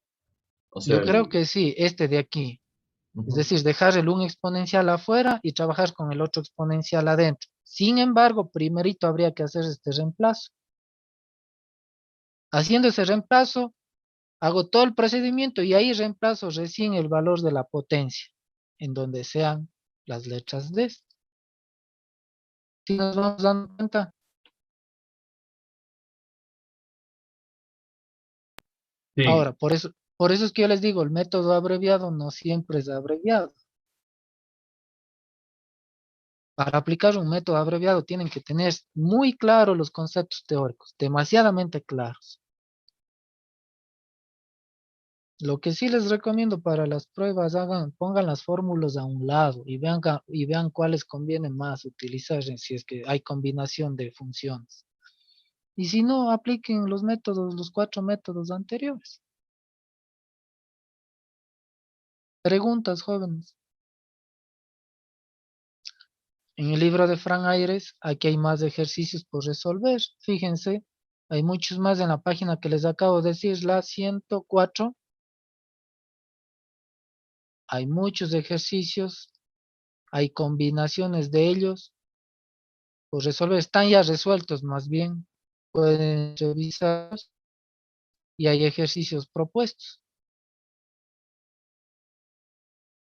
O sea, Yo creo que sí, este de aquí. Es ujú. decir, dejar el un exponencial afuera y trabajar con el otro exponencial adentro. Sin embargo, primerito habría que hacer este reemplazo. Haciendo ese reemplazo, hago todo el procedimiento y ahí reemplazo recién el valor de la potencia, en donde sean las letras de esto. ¿Sí nos vamos dando cuenta? Sí, Ahora, por eso es que yo les digo, el método abreviado no siempre es abreviado. Para aplicar un método abreviado tienen que tener muy claros los conceptos teóricos, demasiadamente claros. Lo que sí les recomiendo para las pruebas, pongan las fórmulas a un lado y vean cuáles conviene más utilizar si es que hay combinación de funciones. Y si no, apliquen los métodos, los 4 métodos anteriores. Preguntas, jóvenes. En el libro de Fran Aires, aquí hay más ejercicios por resolver. Fíjense, hay muchos más en la página que les acabo de decir, la 104. Hay muchos ejercicios, hay combinaciones de ellos por resolver. Están ya resueltos más bien. Pueden revisarlos y hay ejercicios propuestos.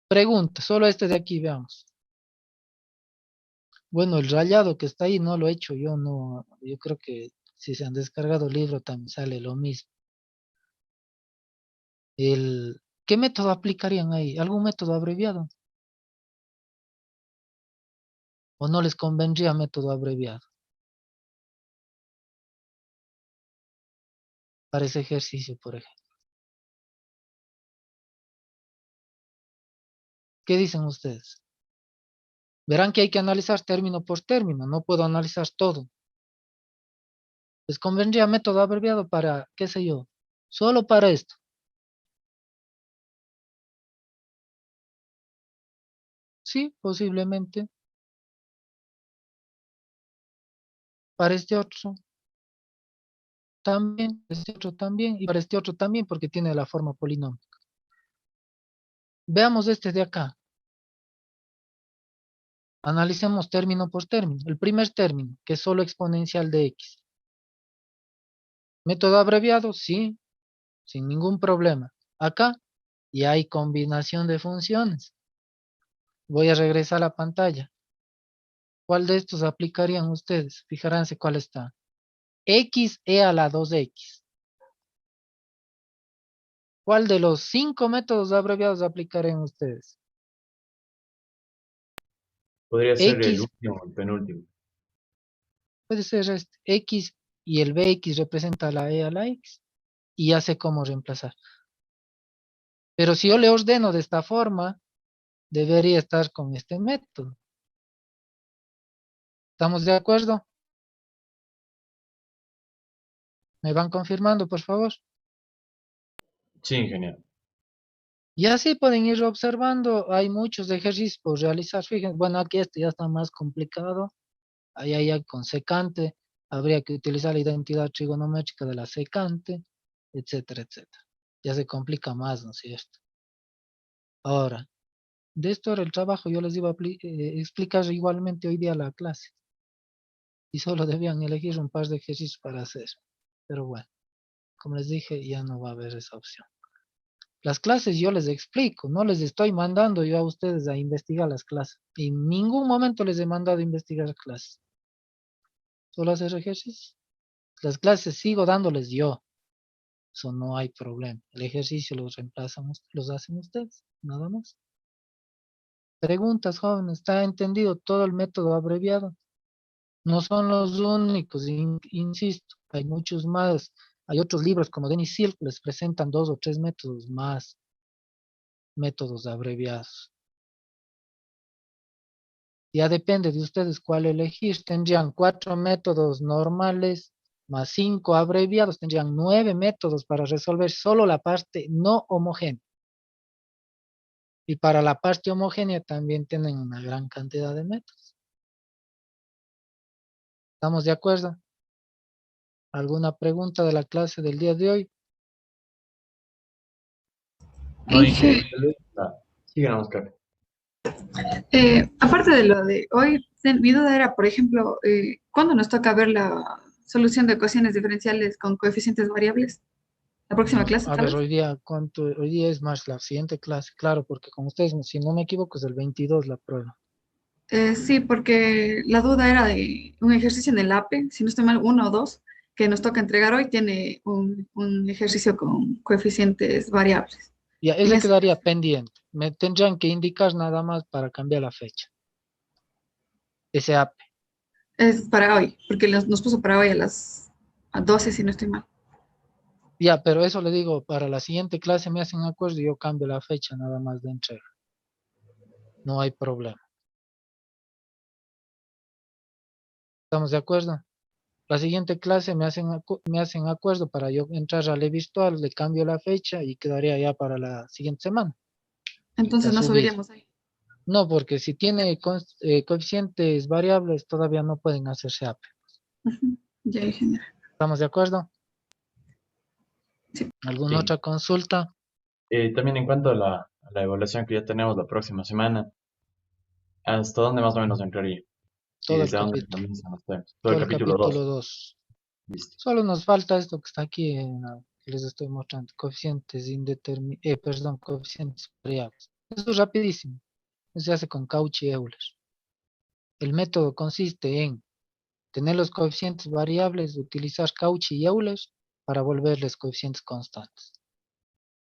Pregunta, solo este de aquí, veamos. Bueno, el rayado que está ahí no lo he hecho yo, no. Yo creo que si se han descargado el libro también sale lo mismo. ¿Qué método aplicarían ahí? ¿Algún método abreviado? ¿O no les convendría método abreviado? Para ese ejercicio, por ejemplo. ¿Qué dicen ustedes? Verán que hay que analizar término por término, no puedo analizar todo. ¿Les convendría método abreviado para, qué sé yo, solo para esto? Sí, posiblemente. Para este otro también, para este otro también, y para este otro también, porque tiene la forma polinómica. Veamos este de acá. Analicemos término por término. El primer término, que es solo exponencial de x. Método abreviado, sí, sin ningún problema. Acá ya hay combinación de funciones. Voy a regresar a la pantalla. ¿Cuál de estos aplicarían ustedes? Fijaránse cuál está. X e a la 2x. ¿Cuál de los 5 métodos abreviados aplicarían ustedes? Podría ser el X, último o el penúltimo. puede ser este. X y el bx representa la e a la x. Y ya sé cómo reemplazar. Pero si yo le ordeno de esta forma, debería estar con este método. ¿Estamos de acuerdo? ¿Me van confirmando, por favor? Sí, ingeniero. Y así pueden ir observando. Hay muchos ejercicios por realizar. Fíjense, bueno, aquí este ya está más complicado. Ahí hay con secante. Habría que utilizar la identidad trigonométrica de la secante, etcétera, etcétera. Ya se complica más, ¿no es cierto? Ahora, de esto era el trabajo. Yo les iba a explicar igualmente hoy día la clase. Y solo debían elegir un par de ejercicios para hacer. Pero bueno, como les dije, ya no va a haber esa opción. Las clases yo les explico, no les estoy mandando yo a ustedes a investigar las clases. En ningún momento les he mandado a investigar clases. Solo hacer ejercicios. Las clases sigo dándoles yo. Eso no hay problema. El ejercicio los reemplazan, los hacen ustedes, nada más. Preguntas, jóvenes, ¿está entendido todo el método abreviado? No son los únicos, insisto, hay muchos más. Hay otros libros como Denis Silk, les presentan 2 o 3 métodos más, métodos abreviados. Ya depende de ustedes cuál elegir. Tendrían 4 métodos normales más 5 abreviados. Tendrían 9 métodos para resolver solo la parte no homogénea. Y para la parte homogénea también tienen una gran cantidad de métodos. ¿Estamos de acuerdo? ¿Alguna pregunta de la clase del día de hoy? No, Inge, ingeniero. Tal vez sigan, Oscar. aparte de lo de hoy, mi duda era, por ejemplo, ¿cuándo nos toca ver la solución de ecuaciones diferenciales con coeficientes variables? ¿La próxima clase, A tal ver, vez? hoy día es más la siguiente clase, claro, porque con ustedes, si no me equivoco, es el 22 la prueba. Sí, porque la duda era de un ejercicio en el APE, si no estoy mal, uno o dos, que nos toca entregar hoy, tiene un ejercicio con coeficientes variables. Ya, En ese ese quedaría pendiente. Me tendrán que indicar nada más para cambiar la fecha. Ese AP. es para hoy, porque nos puso para hoy a 12, si no estoy mal. Ya, pero eso le digo, para la siguiente clase me hacen acuerdo y yo cambio la fecha nada más de entrega. No hay problema. ¿Estamos de acuerdo? La siguiente clase me hacen acuerdo para yo entrar a la virtual, le cambio la fecha y quedaría ya para la siguiente semana. Entonces Ya no subir. subiríamos ahí. No, porque si tiene coeficientes variables, todavía no pueden hacerse AP. Ujú. Ya, ingeniero. ¿Estamos de acuerdo? Sí. ¿Alguna Sí. otra consulta? También en cuanto a la evaluación que ya tenemos la próxima semana, ¿hasta dónde más o menos entraría? ¿Y Todo el desde dónde capítulo. comienzan los temas? Todo Todo el el capítulo capítulo 2. 2. Listo. Solo nos falta esto que está aquí que les estoy mostrando. Coeficientes perdón, coeficientes variables. Eso es rapidísimo. Eso se hace con Cauchy y Euler. El método consiste en tener los coeficientes variables, utilizar Cauchy y Euler para volverles coeficientes constantes.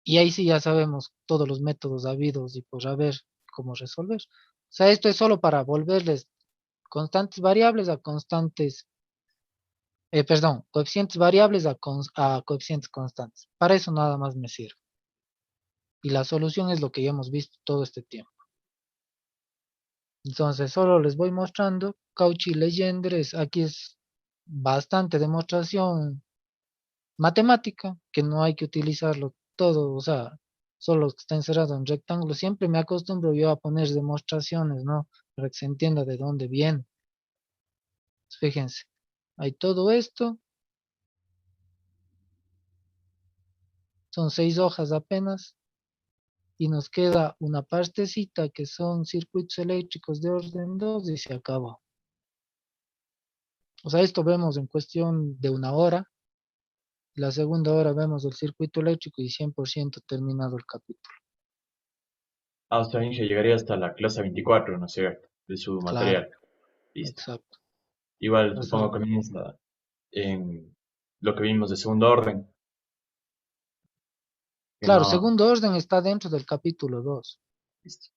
Y ahí sí ya sabemos todos los métodos habidos y por haber cómo resolver. O sea, esto es solo para volverles constantes variables a constantes, perdón, coeficientes variables a coeficientes constantes. Para eso nada más me sirve. Y la solución es lo que ya hemos visto todo este tiempo. Entonces, solo les voy mostrando. Cauchy y Legendres, aquí es bastante demostración matemática, que no hay que utilizarlo todo, o sea, solo que está encerrado en rectángulo. Siempre me acostumbro yo a poner demostraciones, ¿no? Para que se entienda de dónde viene. Fíjense, hay todo esto. Son 6 hojas apenas. Y nos queda una partecita que son circuitos eléctricos de orden 2 y se acabó. O sea, esto vemos en cuestión de una hora. La segunda hora vemos el circuito eléctrico y 100% terminado el capítulo. Hasta Inge llegaría hasta la clase 24, ¿no es cierto? De su Claro, material. Listo. exacto. Igual Eso supongo es- que comienza en lo que vimos de segundo orden. Que Claro, no. segundo orden está dentro del capítulo 2. Listo.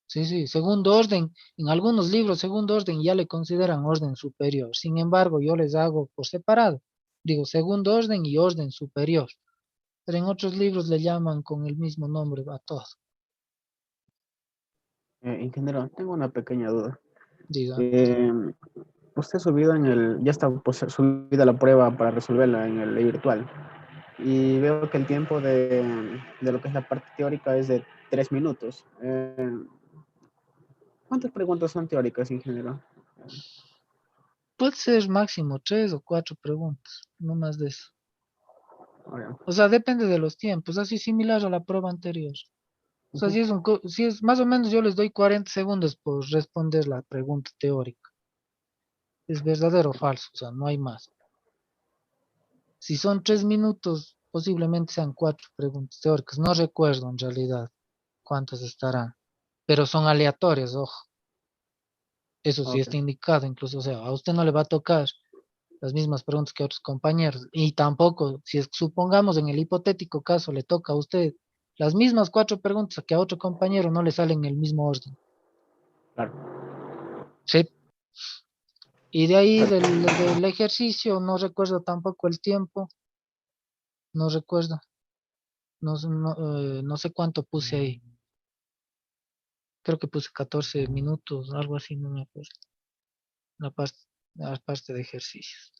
Sí, sí, segundo orden. En algunos libros, segundo orden ya le consideran orden superior. Sin embargo, yo les hago por separado. Digo, segundo orden y orden superior. Pero en otros libros le llaman con el mismo nombre a todos. Ingeniero, tengo una pequeña duda. Diga, Eh, Usted ha subido ya está pues, subida la prueba para resolverla en el virtual. Y veo que el tiempo de lo que es la parte teórica es de 3 minutos. ¿Cuántas preguntas son teóricas, ingeniero? puede ser máximo 3 o 4 preguntas, no más de eso. Ahora, O sea, depende de los tiempos, así similar a la prueba anterior. O sea, si es más o menos, yo les doy 40 segundos por responder la pregunta teórica. Es verdadero o falso, o sea, no hay más. Si son 3 minutos, posiblemente sean 4 preguntas teóricas. No recuerdo en realidad cuántas estarán, pero son aleatorias, ojo. Eso sí ok, está indicado, incluso, o sea, a usted no le va a tocar las mismas preguntas que a otros compañeros. Y tampoco, si supongamos en el hipotético caso le toca a usted las mismas 4 preguntas que a otro compañero, no le salen en el mismo orden. claro. Sí. Y de ahí del ejercicio, no recuerdo tampoco el tiempo, no recuerdo, no sé cuánto puse ahí. Creo que puse 14 minutos, algo así, no me acuerdo. La parte, la parte de ejercicios.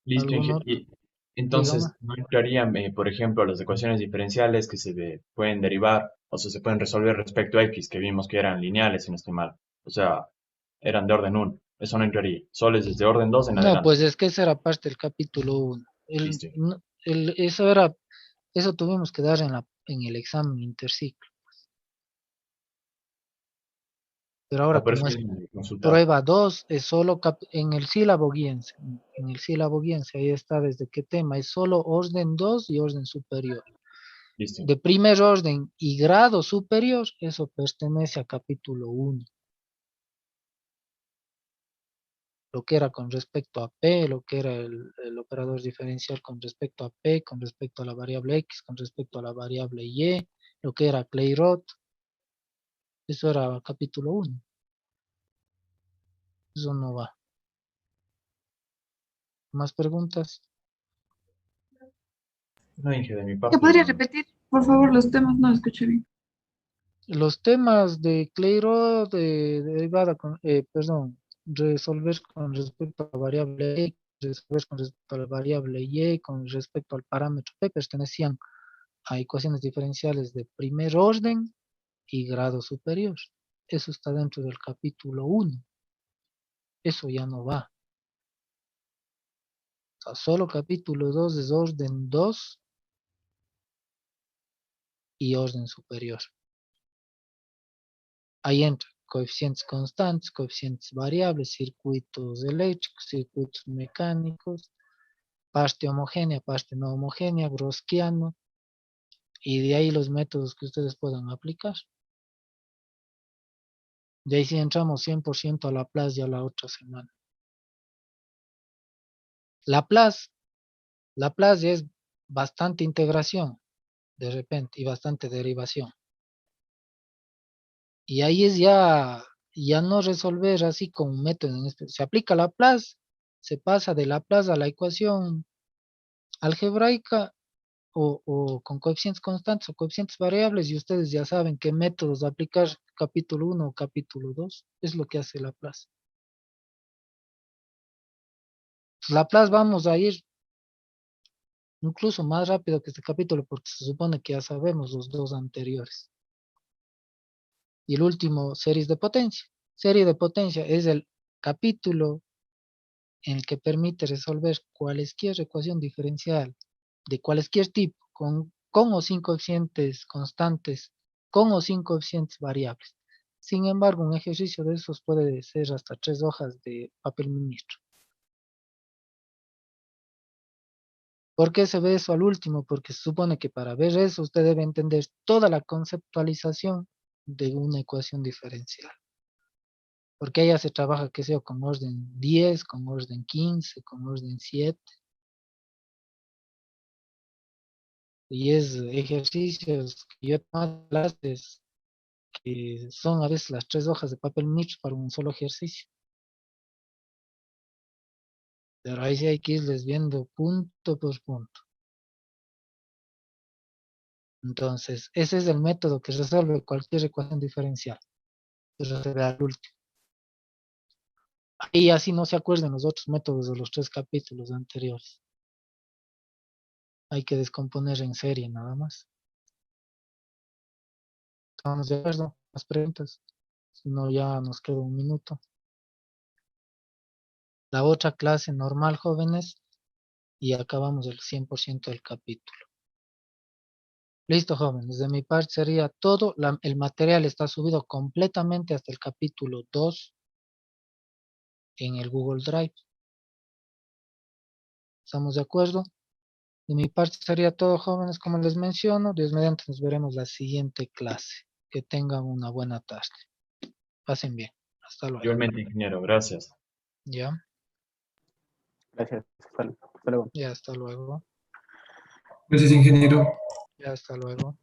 Listo, ¿Algún Inge. otro? Y Dígame. entonces, ¿no entrarían, por ejemplo, las ecuaciones diferenciales que pueden derivar, o sea, se pueden resolver respecto a X, que vimos que eran lineales, si no estoy mal? O sea, eran de orden 1. Eso no entraría. Solo es desde orden 2 en No, adelante. pues es que esa era parte del capítulo 1. Listo. Eso tuvimos que dar en el examen interciclo. Pero ahora Por eso como es mismo he consultado. prueba 2, es solo en el sílabo guíense. En el sílabo guíense, ahí está desde qué tema. Es solo orden 2 y orden superior. Listo. De primer orden y grado superior, eso pertenece a capítulo 1. Lo que era con respecto a P, lo que era el operador diferencial con respecto a P, con respecto a la variable X, con respecto a la variable Y, lo que era Clairaut, eso era capítulo 1. Eso no va. ¿Más preguntas? No, Inge, de mi ¿Qué parte podría ya no. repetir, por favor, los temas? No lo escuché bien. Los temas de Clairaut, de derivada perdón, resolver con respecto a la variable X, resolver con respecto a la variable Y, con respecto al parámetro P, pertenecían a ecuaciones diferenciales de primer orden y grado superior. Eso está dentro del capítulo 1. Eso ya no va. O sea, solo capítulo 2 es orden 2 y orden superior. Ahí entra coeficientes constantes, coeficientes variables, circuitos eléctricos, circuitos mecánicos, parte homogénea, parte no homogénea, Gaussiano, y de ahí los métodos que ustedes puedan aplicar. De ahí sí entramos 100% a Laplace ya la otra semana. Laplace ya es bastante integración de repente y bastante derivación. Y ahí es ya no resolver así con un método en este. Se aplica Laplace, se pasa de Laplace a la ecuación algebraica o con coeficientes constantes o coeficientes variables, y ustedes ya saben qué métodos aplicar, capítulo 1 o capítulo 2, es lo que hace Laplace. Laplace vamos a ir incluso más rápido que este capítulo porque se supone que ya sabemos los dos anteriores. Y el último, series de potencia. Serie de potencia es el capítulo en el que permite resolver cualquier ecuación diferencial de cualquier tipo, con o sin coeficientes constantes, con o sin coeficientes variables. Sin embargo, un ejercicio de esos puede ser hasta 3 hojas de papel ministro. ¿Por qué se ve eso al último? Porque se supone que para ver eso usted debe entender toda la conceptualización de una ecuación diferencial. Porque ella se trabaja, qué sé yo, con orden 10, con orden 15, con orden 7. Y es ejercicios que yo he tomado clases que son a veces las 3 hojas de papel ministro para un solo ejercicio. Pero ahí sí hay que irles viendo punto por punto. Entonces, ese es el método que resuelve cualquier ecuación diferencial. Pero se ve al último. Y así no se acuerden los otros métodos de los 3 capítulos anteriores. Hay que descomponer en serie nada más. ¿Estamos de acuerdo? ¿Las preguntas? Si no, ya nos queda un minuto. La otra clase normal, jóvenes, y acabamos el 100% del capítulo. Listo, jóvenes. De mi parte sería todo. El material está subido completamente hasta el capítulo 2 en el Google Drive. ¿Estamos de acuerdo? De mi parte sería todo, jóvenes, como les menciono. Dios mediante nos veremos la siguiente clase. Que tengan una buena tarde. Pasen bien. Hasta luego. Igualmente, ingeniero, gracias. ¿Ya? Gracias. Hasta luego. Ya, hasta luego. Gracias, ingeniero. Ya, hasta luego.